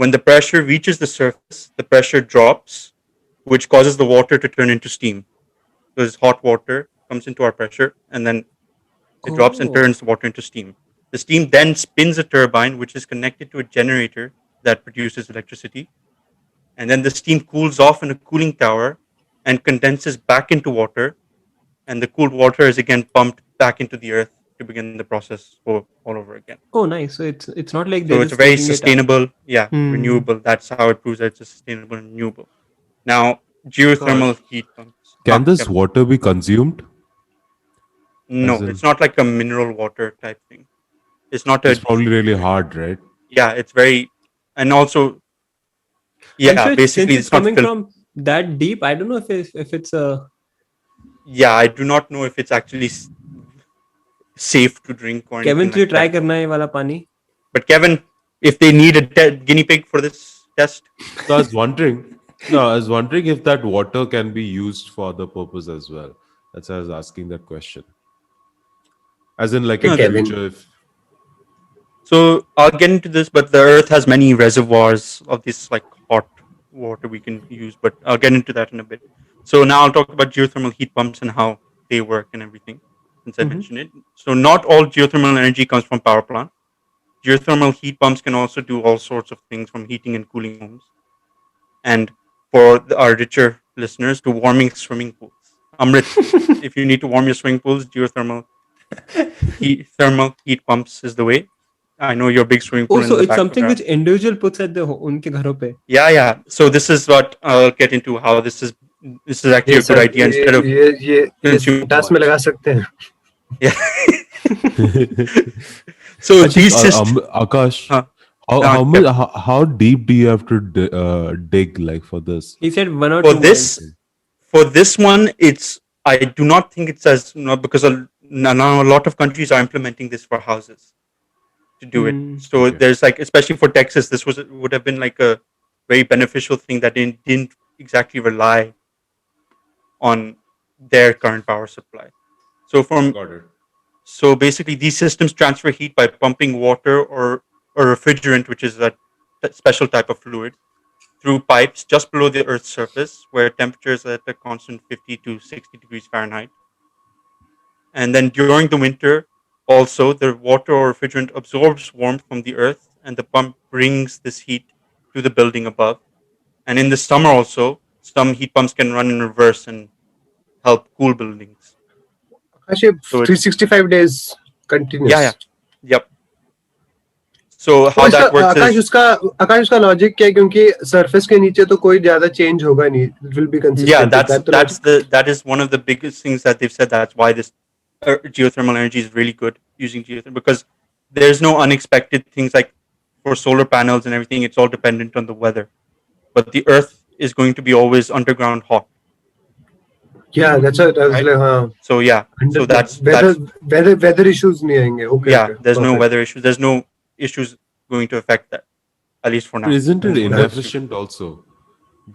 When the pressure reaches the surface, the pressure drops, which causes the water to turn into steam. So this hot water comes into our pressure and then it drops and turns the water into steam. The steam then spins a turbine, which is connected to a generator that produces electricity. And then the steam cools off in a cooling tower and condenses back into water. And the cooled water is again pumped back into the earth to begin the process all over again. Oh, nice. So it's not like So they're it's just very taking it up. sustainable, Hmm. renewable. That's how it proves that it's a sustainable and renewable. Now, geothermal heat pumps. Can this Kevin. water be consumed? No, as in- it's not like a mineral water type thing. It's not a. It's probably really hard, right? Yeah, it's very, and also, And yeah, so since basically, it's it's not. coming from that deep, I don't know if it's a. Yeah, I do not know if it's actually safe to drink or anything Kevin, तुझे like try that. करना है ये वाला पानी? But Kevin, if they need a guinea pig for this test, So I was wondering. No, I was wondering if that water can be used for other purpose as well. That's why I was asking that question. As in, like in No, Kevin. future, if so I'll get into this, but the Earth has many reservoirs of this like hot water we can use, but I'll get into that in a bit. So now I'll talk about geothermal heat pumps and how they work and everything, since I mentioned it. So not all geothermal energy comes from power plant. Geothermal heat pumps can also do all sorts of things from heating and cooling homes. And for our richer listeners, to warming swimming pools. Amrit, if you need to warm your swimming pools, thermal heat pumps is the way. I know you're a big swimming pool. Oh, so in the it's back something of which individual puts at the उनके घरों पे. Yeah. So this is what I'll get into. How this is actually a good idea instead of ये consume टास में लगा सकते हैं. yeah. So Actually, these systems. Akash, Huh. How much? Yep. How deep do you have to dig like for this? He said 1 or 2 For miles. this one, it's I do not think it's as not because now a lot of countries are implementing this for houses to do it. Hmm. So Okay. there's like, especially for Texas, this would have been like a very beneficial thing that didn't exactly rely on their current power supply. So from Got it. so basically, these systems transfer heat by pumping water or a refrigerant, which is a special type of fluid, through pipes just below the Earth's surface, where temperatures are at a constant 50 to 60 degrees Fahrenheit. And then during the winter, also the water or refrigerant absorbs warmth from the Earth, and the pump brings this heat to the building above. And in the summer, also, some heat pumps can run in reverse and help cool buildings. Actually, So it's 365 days yeah, yeah, continuous. yep. So तो how इसका that works Akash is उसका आकाश उसका logic क्या है क्योंकि surface के नीचे तो कोई ज्यादा चेंज होगा नहीं, it will be yeah, consistent, is that the logic? that is one of the biggest things that they've said. That's why this geothermal energy is really good using geothermal, because there's no unexpected things like for solar panels and everything. It's all dependent on the weather, but the Earth is going to be always underground hot, या that's what I was right? Like, हां, So yeah, so under that's weather issues नहीं आएंगे. Okay, yeah. Okay, There's no perfect. weather issues. There's no issues going to affect that, at least for now. Isn't it That's what they've assumed. inefficient also?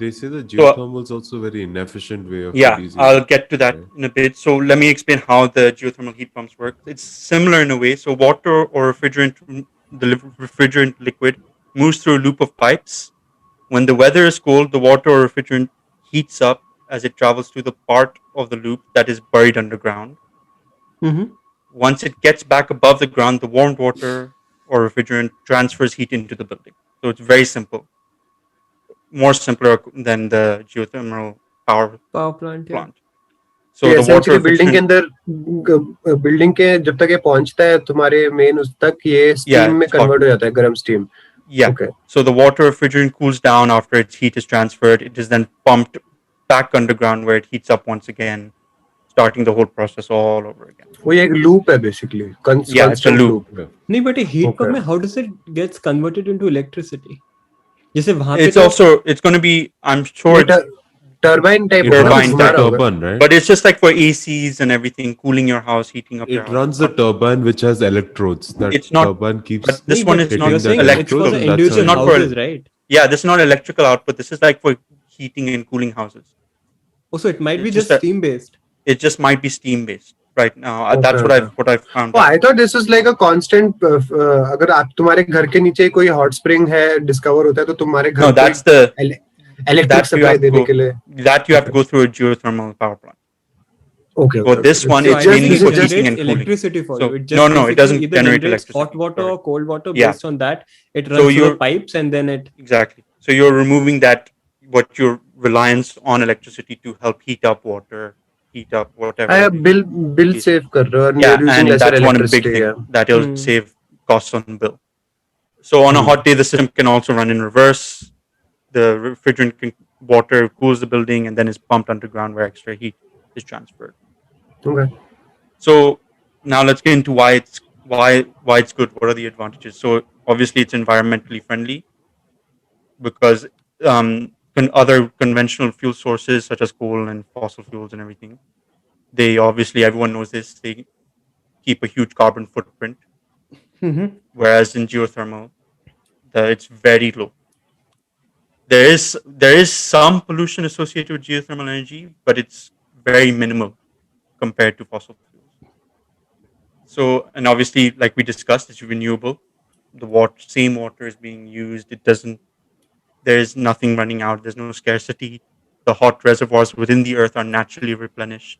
They say that So geothermal is also a very inefficient way of yeah, producing I'll it. get to that Right? in a bit. So let me explain how the geothermal heat pumps work. It's similar in a way. So water or refrigerant, refrigerant liquid moves through a loop of pipes. When the weather is cold, the water or refrigerant heats up as it travels through the part of the loop that is buried underground. Mm-hmm. Once it gets back above the ground, the warmed water or refrigerant transfers heat into the building. So it's very simple, more simpler than the geothermal power Power plant, yeah. plant. तो So the water essentially building के refrigerant, अंदर, building के जब तक ये पहुंचता है तुम्हारे मेन उस तक, ये yeah, स्टीम में it's hot. कन्वर्ट हो जाता है, गर्म steam. Yeah. Okay. So the water refrigerant cools down after its heat is transferred. It is then pumped back underground where it heats up once again, starting the whole process all over again. वो ये एक loop है basically, Yeah, it's a constant loop. Loop. Yeah. नहीं, but a heat Okay. pump में how does it gets converted into electricity? जैसे वहां पे It's तो also it's going to be, I'm sure ये it's टर्बाइन टाइप It होगा ना, turbine runs घुमा the type, रहा होगा. turbine, right? but it's just like for ACs and everything, cooling your house, heating up your It house. runs the turbine which has electrodes. That It's not, turbine but keeps this नहीं, one but is hitting you're not that saying it's for electrical. the electrode, and that's This how is individual it not for houses, right? yeah, this is not electrical output. This is like for heating and cooling houses. Also, it might be It's just just a, steam based. it just might be steam based right now. Okay, That's okay. what I've found Oh, out. I thought this is like a constant. अगर आप तुम्हारे घर के नीचे कोई hot spring है discover होता है तो तुम्हारे घर No, को that's the electric that you supply have to देने go के लिए. that you have to Okay. go through a geothermal power plant. Okay, For okay, this okay. one, So it's I It's don't just think mainly it for it's just heating generates and cooling. electricity for you. So It just no, it basically doesn't either generate generates hot electricity. water or Correct. cold water Yeah. based on that. It So runs through the you're pipes and then it. exactly. So you're removing that what your reliance on electricity to help heat up water, heat up whatever आया it bill is. Save कर रहे हो, and Yeah, you're using and lesser that's one big electricity. thing Yeah. that it'll Hmm. save costs on bill. So on a hot day, the system can also run in reverse. The refrigerant water cools the building and then is pumped underground where extra heat is transferred. Okay. So now let's get into why it's good. What are the advantages? So obviously it's environmentally friendly because other conventional fuel sources such as coal and fossil fuels and everything, they obviously, everyone knows this, they keep a huge carbon footprint. Mm-hmm. Whereas in geothermal, it's very low. There is some pollution associated with geothermal energy, but it's very minimal compared to fossil fuels. So, and obviously, like we discussed, it's renewable. The same water is being used. It doesn't. There is nothing running out. There's no scarcity. The hot reservoirs within the earth are naturally replenished.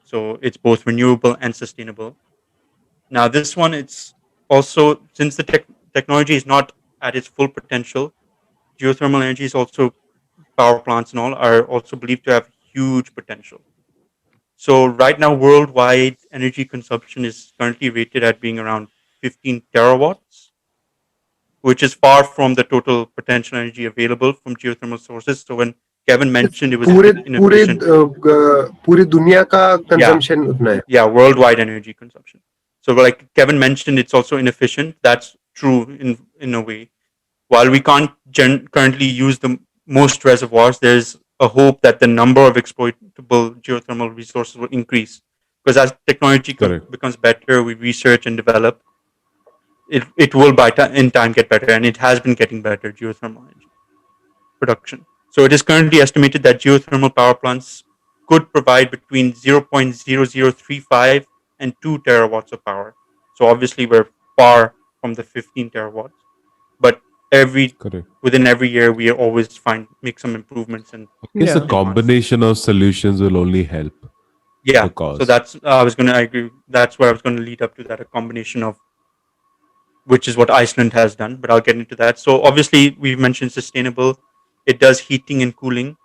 So it's both renewable and sustainable. Now, this one, it's also since the technology is not at its full potential. Geothermal energy is also power plants and all are also believed to have huge potential. So right now, worldwide energy consumption is currently rated at being around 15 terawatts, which is far from the total potential energy available from geothermal sources. So when Kevin mentioned it was पूरे पूरे inefficient, पूरी दुनिया का yeah, consumption उतना है. yeah, worldwide energy consumption. So like Kevin mentioned, it's also inefficient. That's true in a way. While we can't currently use the most reservoirs, there's a hope that the number of exploitable geothermal resources will increase. Because as technology Correct. becomes better, we research and develop, it will in time get better, and it has been getting better, geothermal energy production. So it is currently estimated that geothermal power plants could provide between 0.0035 and 2 terawatts of power. So obviously we're far from the 15 terawatts, but every Correct. within every year we always make some improvements and I guess a Yeah. enhance. combination of solutions will only help the Yeah. So cause. that's I agree. That's where I was going to lead up to, that a combination of, which is what Iceland has done, but I'll get into that. So obviously we've mentioned sustainable. It does heating and cooling.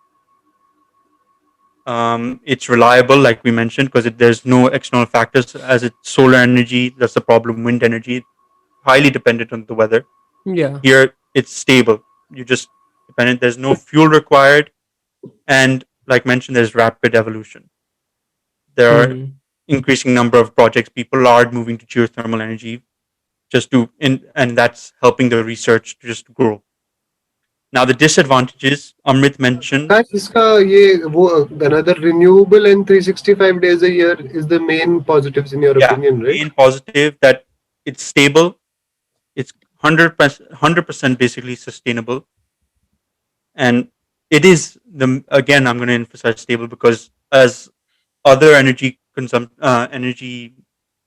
It's reliable, like we mentioned, because there's no external factors. As it's solar energy, that's the problem. Wind energy, highly dependent on the weather. Yeah. Here, it's stable. You just dependent. There's no fuel required, and like mentioned, there's rapid evolution. There are Hmm. increasing number of projects. People are moving to geothermal energy and that's helping the research to just grow. Now, the disadvantages Amrit mentioned. Akash, इसका ये वो another renewable and 365 days a year is the main positives in your Yeah, opinion, right? main positive that it's stable. It's 100% basically sustainable, and it is the again. I'm going to emphasize stable because as other energy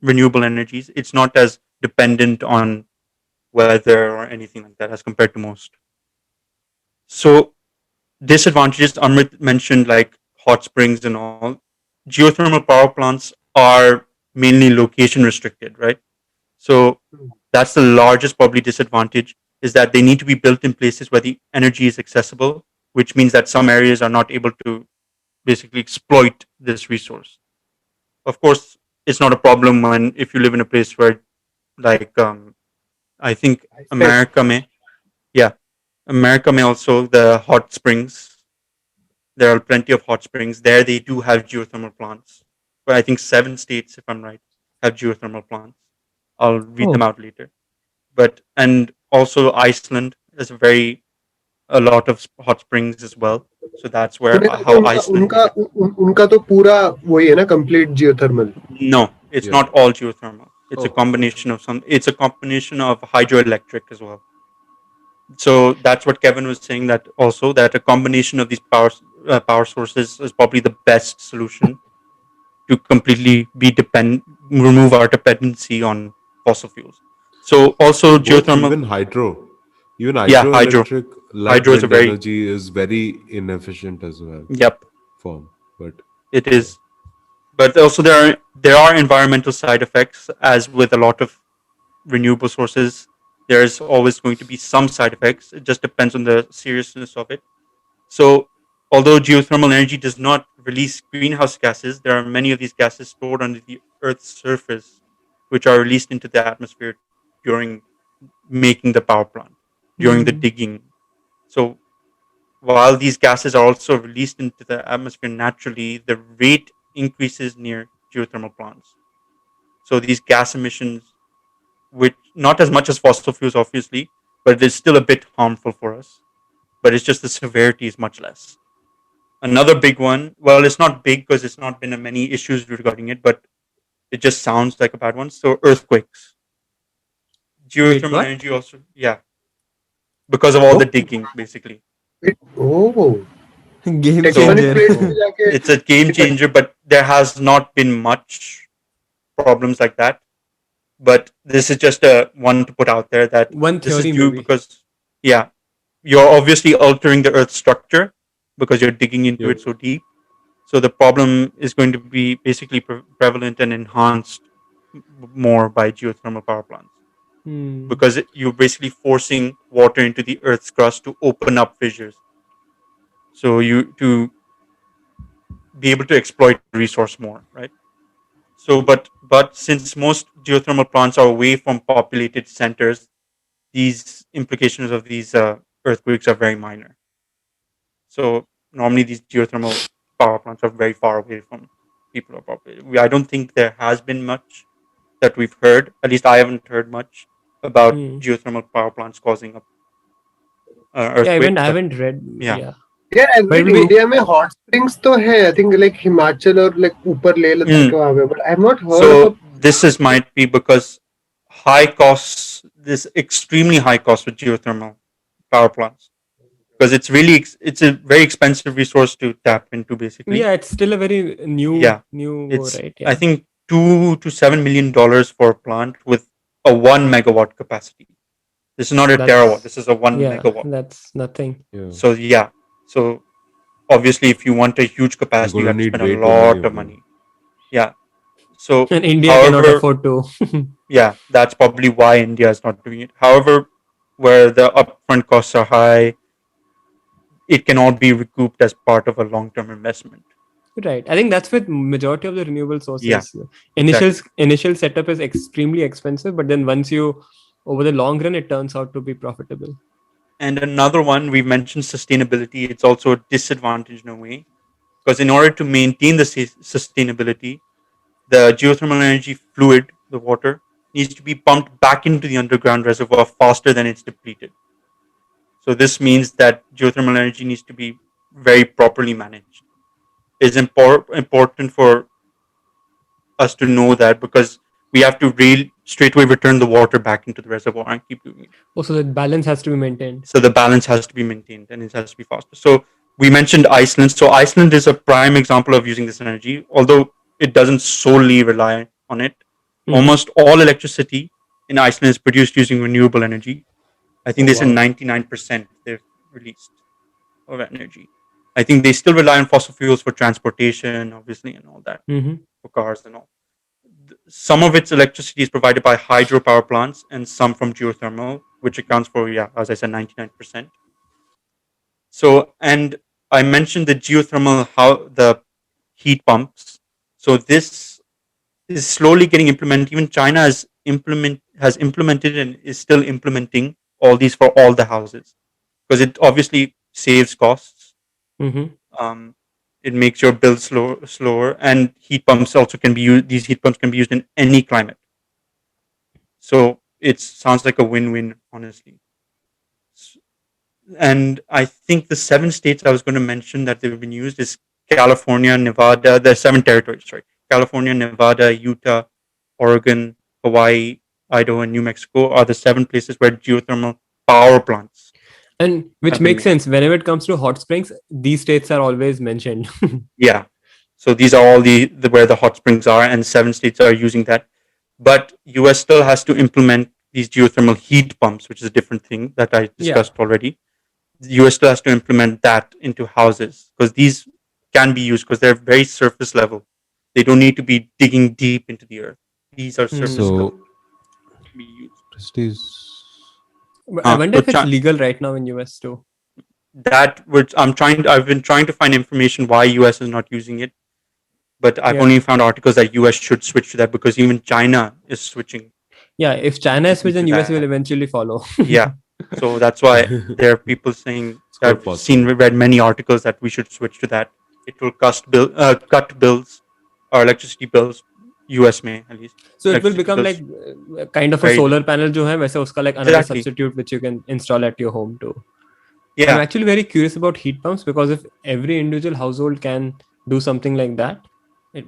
renewable energies, it's not as dependent on weather or anything like that as compared to most. So disadvantages Amrit mentioned, like hot springs and all. Geothermal power plants are mainly location restricted, right? So that's the largest probably disadvantage, is that they need to be built in places where the energy is accessible, which means that some areas are not able to basically exploit this resource. Of course, it's not a problem when if you live in a place where, like, I think Iceland. America may, yeah, America may also the hot springs. There are plenty of hot springs there. They do have geothermal plants, but I think 7 states, if I'm right, have geothermal plants. I'll read them Oh. out later. But and also Iceland is a lot of hot springs as well. So that's where सुने तो how उनका Iceland उनका did it. उनका तो पूरा वही है ना complete geothermal. No, it's Yeah. not all geothermal. It's a Oh, okay. combination of some. It's a combination of hydroelectric as well. So that's what Kevin was saying. That also that a combination of these power sources is probably the best solution to completely remove our dependency on fossil fuels. So also Both, geothermal. even Yeah, hydro. hydroelectric, like Hydro is a wind very. energy, is very inefficient as well. Yep, Form, but it yeah. is. But also there are environmental side effects, as with a lot of renewable sources. There's always going to be some side effects. It just depends on the seriousness of it. So, although geothermal energy does not release greenhouse gases, there are many of these gases stored under the Earth's surface, which are released into the atmosphere during making the power plant, during the Hmm. digging. So, while these gases are also released into the atmosphere naturally, the rate increases near geothermal plants. So, these gas emissions, which not as much as fossil fuels, obviously, but it's still a bit harmful for us. But it's just the severity is much less. Another big one, well, it's not big because it's not been many issues regarding it, but it just sounds like a bad one. So earthquakes, Wait, geothermal what? energy also, yeah, because of all the Oh, digging, basically. oh, Game So tectonic changer. plates पे Oh, जाके it's a game ticket. changer, but there has not been much problems like that. But this is just a one to put out there that One this is theory, due maybe. because, yeah, you're obviously altering the Earth's structure because you're digging into yep. it so deep. So the problem is going to be basically prevalent and enhanced more by geothermal power plants Hmm. because you're basically forcing water into the Earth's crust to open up fissures. So you to be able to exploit the resource more, right? So, but since most geothermal plants are away from populated centers, these implications of these earthquakes are very minor. So normally these geothermal power plants are very far away from people or populated. I don't think there has been much that we've heard. At least I haven't heard much about Hmm. geothermal power plants causing a Yeah, earthquake. I But haven't read. yeah, Yeah, Yeah, and but wait, it'll be. India में hot springs तो है, I think like Himachal और like ऊपर लेह लद्दाख के Mm. वहाँ पे, but I've not heard of a. So this is might be because high costs, this extremely high cost with geothermal power plants, because it's really it's a very expensive resource to tap into basically. Yeah, it's still a very Yeah, new go, it's right? I Yeah, think $2 to $7 million for a plant with a 1 megawatt capacity. This is not a terawatt. that's This is a one yeah, megawatt. that's nothing. Yeah. So yeah, so obviously if you want a huge You're capacity, going you to have to need spend a way too many lot of of them. money. Yeah. So And India cannot however, afford to. yeah, that's probably why India is not doing it. However, where the upfront costs are high, it cannot be recouped as part of a long-term investment. Right. I think that's with majority of the renewable Yeah, sources. Initial exactly. initial setup is extremely expensive, but then once you over the long run, it turns out to be profitable. And another one, we've mentioned sustainability. It's also a disadvantage in a way, because in order to maintain the sustainability, the geothermal energy fluid, the water, needs to be pumped back into the underground reservoir faster than it's depleted. So this means that geothermal energy needs to be very properly managed. It's important for us to know that, because we have to straight away return the water back into the reservoir and keep doing it. Also, the balance has to be maintained. So the balance has to be maintained and it has to be faster. So we mentioned Iceland. So Iceland is a prime example of using this energy, although it doesn't solely rely on it. Mm-hmm. Almost all electricity in Iceland is produced using renewable energy. I think Oh they said wow. 99% they've released of energy. I think they still rely on fossil fuels for transportation, obviously, and all that, Mm-hmm. for cars and all. Some of its electricity is provided by hydropower plants and some from geothermal, which accounts for, yeah, as I said, 99%. So, and I mentioned the geothermal, how the heat pumps. So this is slowly getting implemented. Even China has implemented and is still implementing all these for all the houses, because it obviously saves costs. Mm-hmm. Um, it makes your bill slower, and heat pumps also can be used. These heat pumps can be used in any climate. So it sounds like a win-win, honestly. And I think the 7 states I was going to mention that they've been used is California, Nevada. There are 7 territories, right? California, Nevada, Utah, Oregon, Hawaii, Idaho, and New Mexico are the 7 places where geothermal power plants And which have been makes made. sense. Whenever it comes to hot springs, these states are always mentioned. Yeah. So these are all the where the hot springs are, and 7 states are using that. But US still has to implement these geothermal heat pumps, which is a different thing that I Yeah. discussed already. The US still has to implement that into houses, because these can be used because they're very surface level. They don't need to be digging deep into the earth. These are surface Hmm. So, level to be used. Prestige. But I wonder So if it's legal right now in US too. that which I've been trying to find information why US is not using it, but I've Yeah. only found articles that US should switch to that, because even China is switching Yeah. If China is switched, then into US will that. eventually follow. Yeah. So that's why there are people saying, It's quite I've seen possible. read many articles that we should switch to that. It will cut bills, or electricity bills, US may at least, So it will electricity become like bills kind of a very solar little. panel जो है वैसे उसका like another Exactly. substitute which you can install at your home too. I'm Yeah. actually very curious about heat pumps because if every individual household can do something like that, it,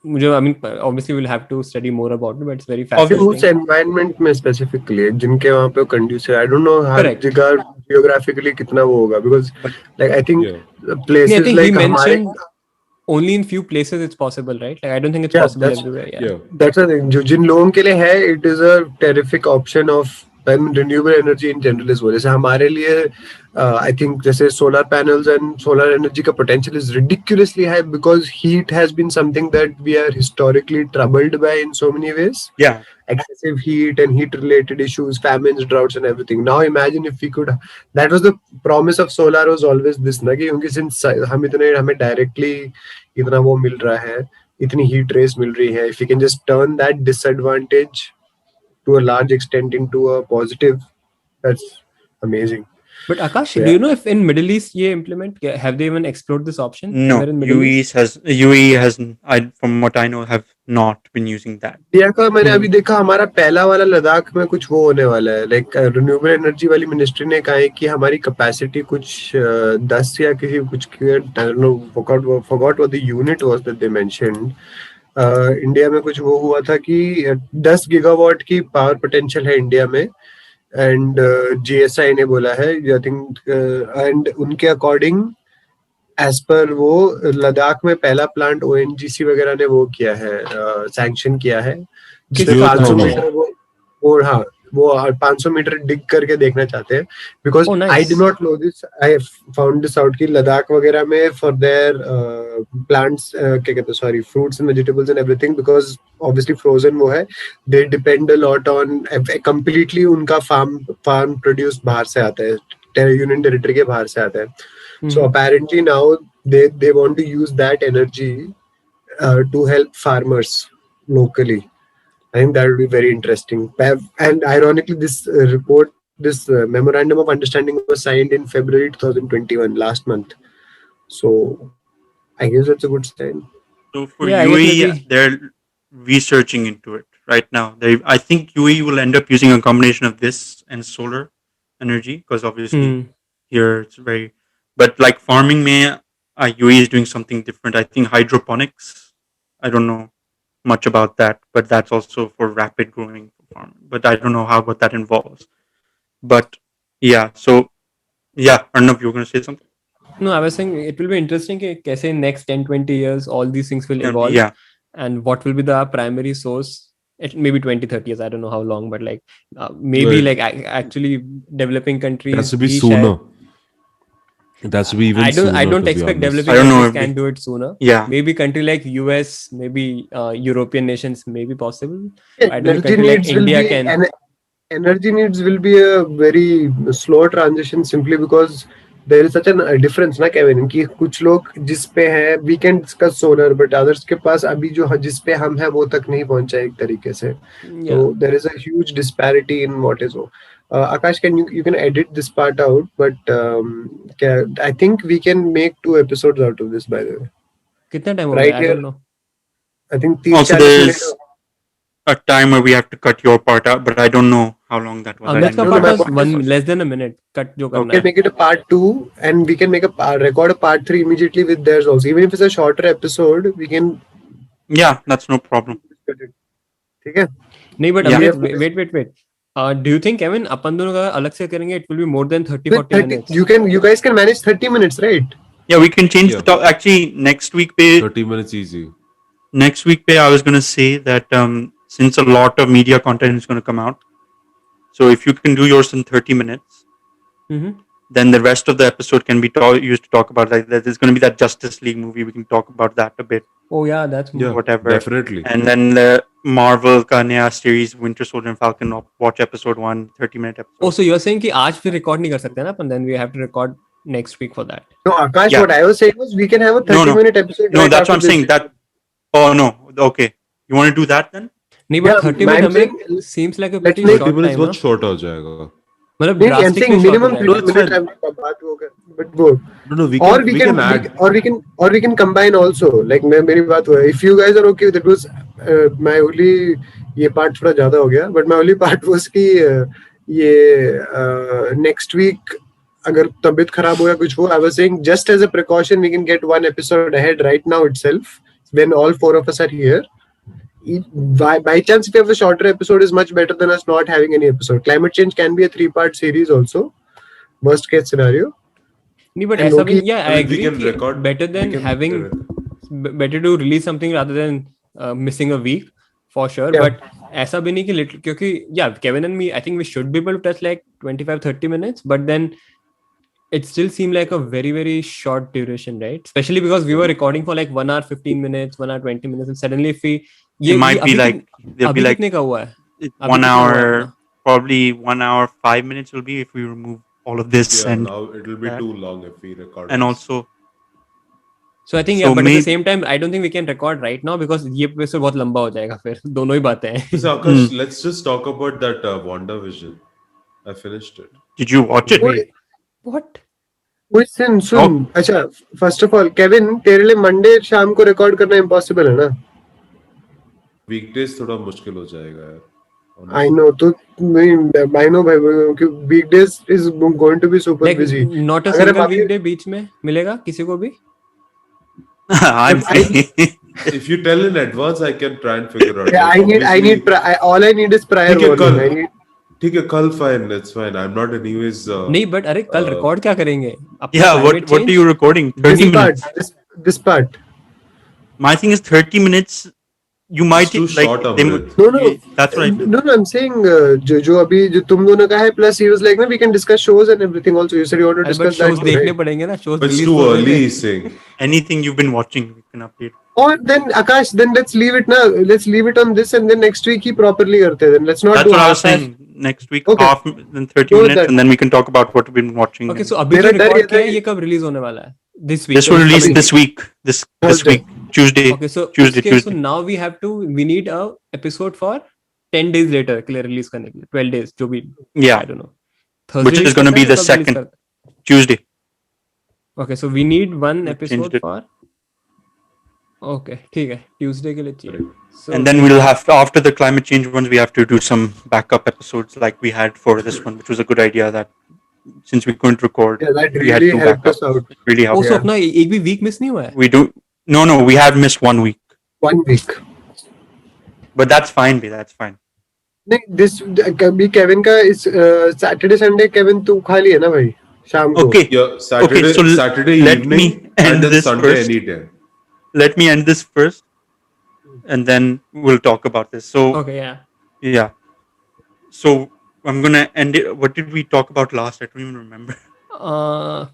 I mean, obviously we'll have to study more about it, but it's very कि Obviously. उस fascinating. Environment में specifically जिनके वहाँ पे conducive, I don't know her Correct. जगह geographically कितना वो होगा, because But like I think Yeah. Yeah, I places think he like हमारे, mentioned only in few places it's possible, right? Like I don't think it's या possible everywhere. Yeah. Yeah. That's a thing, जो जिन लोगों के लिए है, it is a terrific option of renewable energy in general is वो, जैसे हमारे लिए आई थिंक जैसे solar panels and solar energy का potential is ridiculously high, because heat has been something that we are historically troubled by in so many ways, yeah, excessive heat and heat related issues, famines, droughts and everything. Now imagine if we could, that was the promise of solar was always this ना, कि क्योंकि since हम इतने हमें directly इतना वो मिल रहा है, इतनी heat rays मिल रही है, if we can just turn that disadvantage to a large extent into a positive, that's amazing. But Akash, So, do you know if in Middle East ये implement, have they even explored this option No, somewhere in Middle East? UAE has, from what I know, have not been using that. India का मैंने अभी देखा हमारा पहला वाला लद्दाख में कुछ वो होने वाला है, लाइक रिन्यूएबल एनर्जी वाली मिनिस्ट्री ने कहा है कि हमारी कैपेसिटी कुछ 10 या किसी कुछ forgot what the unit was that they mentioned. India में कुछ वो हुआ था कि 10 गीगावाट की पावर पोटेंशियल है इंडिया में, एंड जीएसआई ने बोला है आई थिंक, एंड उनके अकॉर्डिंग एज पर वो लद्दाख में पहला प्लांट ओएनजीसी वगैरह ने वो किया है, सैंक्शन किया है, जिसमें 500 Geothermal. मीटर वो हाँ वो 500 मीटर डिग करके देखना चाहते हैं. Because Oh, nice. I did not know this, I found this out कि लद्दाख वगैरह में फॉर देयर प्लांट्स क्या कहते हैं, sorry, fruits and vegetables and everything, because obviously frozen वो है, they depend a lot on completely, उनका फार्म प्रोड्यूस बाहर से आता है, यूनियन टेरिटरी के बाहर से आता है. So apparently now they want to use that energy to help farmers locally. I think that would be very interesting. And ironically, this memorandum of understanding was signed in February 2021, last month. So I guess that's a good sign. So for Yeah, I guess UAE, maybe. they're researching into it right now. I think UAE will end up using a combination of this and solar energy, because obviously here it's very. But like farming, UAE is doing something different. I think hydroponics. I don't know much about that, but that's also for rapid growing farming. But I don't know what that involves. But yeah, so yeah, Arnav, you were going to say something? No, I was saying it will be interesting कि कैसे in next 10-20 years all these things will evolve. Yeah. And what will be the primary source. It maybe 20-30 years, I don't know how long, but like maybe Well, like actually developing countries It has to be भी sooner. It has to be even sooner. I don't to be expect honest. developing I don't know countries if can do it sooner. Yeah. Maybe country like US, maybe European nations may be possible. I don't think Energy country like needs will India be can. energy needs will be a very slow transition, simply because there is such a difference ना Kevin, कि कुछ लोग जिस पे हैं we can discuss solar, but others के पास अभी जो जिस पे हम हैं वो तक नहीं पहुंचा एक तरीके से. Yeah. So there is a huge disparity in what is. Akash, you can edit this part out, but I think we can make 2 episodes out of this, by the way. कितना time हो Right गया? I here, don't know. I think Also, 30-40 there's minutes. a time where we have to cut your part out, but I don't know how long that was. I Amit didn't का know part that was was- less than a minute. Cut जो करना We can है. make it a part 2, and we can make record a part 3 immediately with theirs also. Even if it's a shorter episode, we can. Yeah, that's no problem. ठीक है? नहीं, but Yeah. Amit, wait. Do you think Kevin अपन दोनों का अलग से करेंगे? It will be more than 30-40 minutes. You guys can manage 30 minutes, right? Yeah, we can change Yeah. the top. Actually, next week, 30 minutes easy. I was going to say that since a lot of media content is going to come out, so if you can do yours in 30 minutes, then the rest of the episode can be used to talk about, like, there's going to be that Justice League movie. We can talk about that a bit. Oh yeah, that's Yeah, whatever. definitely. And then the Marvel का नया series Winter Soldier and Falcon, watch episode 1, 30-minute episode. Oh, so you're saying कि आज फिर record नहीं कर सकते ना अपन, then we have to record next week for that. No, Akash, Yeah. what I was saying was we can have a 30-minute episode. No, right that's what I'm after saying. this. That. Oh no. Okay. You want to do that then? नहीं, but Yeah, 30 I'm minutes saying- हमें seems like a let's pretty make 30 short minutes time. बहुत short हो जाएगा. मतलब नहीं, I'm drastically saying short हो minimum जाएगा. 30 minutes बात होगा, but वो. No, we Or can add. we can combine also. Like मेरी बात हुआ. If you guys are okay with it, was my only ये part थोड़ा ज़्यादा हो गया. But my only part was कि ये next week अगर तबीयत खराब हो या कुछ हो, I was saying just as a precaution we can get 1 episode ahead right now itself when all 4 of us are here. By chance, if you have a shorter episode, is much better than us not having any episode. Climate change can be a 3-part series also. Worst case scenario. नहीं, but And ऐसा भी, Loki- yeah, I we agree can कि record. better than we can having, better to release something rather than missing a week for sure. Yeah. But ऐसा भी नहीं कि क्योंकि yeah, Kevin and me, I think we should be able to touch like 25-30 minutes, but then it still seemed like a very, very short duration, right? Especially because we were recording for like 1 hour 15 minutes, 1 hour 20 minutes, and suddenly if we It might be like there'll अभी be like कितने का हुआ है? 1 hour, probably 1 hour 5 minutes will be if we remove all of this, Yeah, and now it will be that. too long if we record. and this. also So I think So yeah, but at the maybe- same time I don't think we can record right now because ये episode बहुत लंबा हो जाएगा फिर दोनों ही बातें हैं. So Akash, let's just talk about that WandaVision. I finished it. did you watch it? Wait. What? Wait, सुन अच्छा फर्स्ट ऑफ ऑल केविन तेरे लिए मंडे शाम को रिकॉर्ड करना इम्पॉसिबल है ना वीकडेज थोड़ा मुश्किल हो जाएगा यार आई honestly. नो तो आई नो भाई कि weekdays is going to be super Like busy not a अगर हम single अभी weekday बीच में मिलेगा किसी को भी? I'm I free. If you tell in advance, I can try and figure out. yeah, Like I obviously, need all I need is prior ठीक है warning. कल I need ठीक है कल fine, it's fine. I'm not anyways. नहीं, but अरे कल record क्या करेंगे? अपना Yeah, climate what are change? you recording? this 30 part, minutes. this part. My thing is 30 minutes. You It's might too like short, they. Amrit. No, That's what I feel. no. I'm saying जो अभी जो तुम दोनों का है plus he was like ना we can discuss shows and everything also. You said you want to अरे but discuss that shows too, देखने right? पड़ेंगे ना, shows But it's release too तो होने early, थे. he's saying. Anything you've been watching, we can update. Or then Akash, then let's leave it now. Let's leave it on this and then next week he properly करते हैं. Then let's not That's do what I was half-ass. saying. Next week, Okay, half then 30 go with minutes, that. and then we can talk about what we've been watching. Okay, and- so अभी मेरा जो डर ये record था किया है कि ये कब रिलीज होने वाला है? This week. this will release Coming this week. This Thursday. week, Tuesday. Okay, so Tuesday. उसके so now we have to we need a episode for 10 days later के लिए release करने के लिए 12 days जो भी Yeah, I don't know. Thursday which is release going to करते be हैं the तो कब release second करते हैं? Tuesday. Okay, so we need one We episode changed it. for okay ठीक है Tuesday के लिए चाहिए. So And then we'll have after the climate change ones, we have to do some backup episodes like we had for this one, which was a good idea. That since we couldn't record, Yeah, that we had really two helped us backups. out. It really helped. also Yeah. अपना एक भी week miss नहीं हुआ है. We do no, we have missed 1 week, 1 week. but that's fine. Be that's fine. नहीं this कभी Kevin का इस सैटरडे संडे केविन तू खाली है ना भाई शाम को Okay. Yeah, Saturday, Okay, so Saturday let evening me end and then this Sunday first. any day. Let me end this first, and then we'll talk about this. So Okay, yeah. yeah. So I'm gonna end it. What did we talk about last? I don't even remember.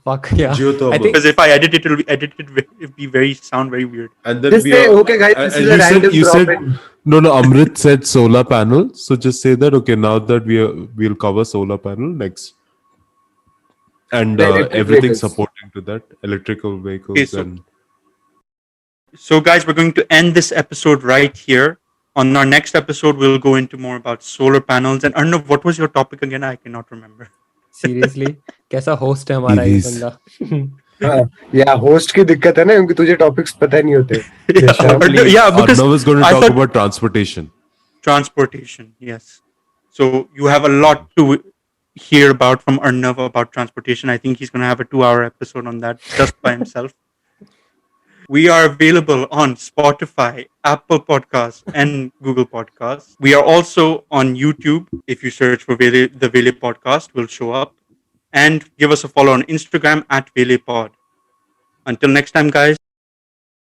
Fuck yeah. Geothermal. I think Because if I edit it, it'll be edited. It'll be very sound very weird. And then Just we say, are, okay, guys, this and is a random you drop said in. no, Amrit said solar panel. So just say that okay. Now that we'll cover solar panel next, and The electric everything vehicles. supporting to that, electrical vehicles Okay, so- and So, guys, we're going to end this episode right here. On our next episode, we'll go into more about solar panels. And Arnav, what was your topic again? I cannot remember. seriously कैसा host है हमारा ये EVs. बंदा. हाँ, या host की दिक्कत है ना क्योंकि तुझे टॉपिक्स पता नहीं होते Yeah, please. yeah, because Arnav is going to I talk thought- about transportation. transportation. Yes. So you have a lot to hear about from Arnav about transportation. I think he's going to have a 2-hour episode on that just by himself. We are available on Spotify, Apple Podcasts, and Google Podcasts. We are also on YouTube. If you search for Vele, the Vele Podcast, will show up. And give us a follow on Instagram at VelePod. Until next time, guys.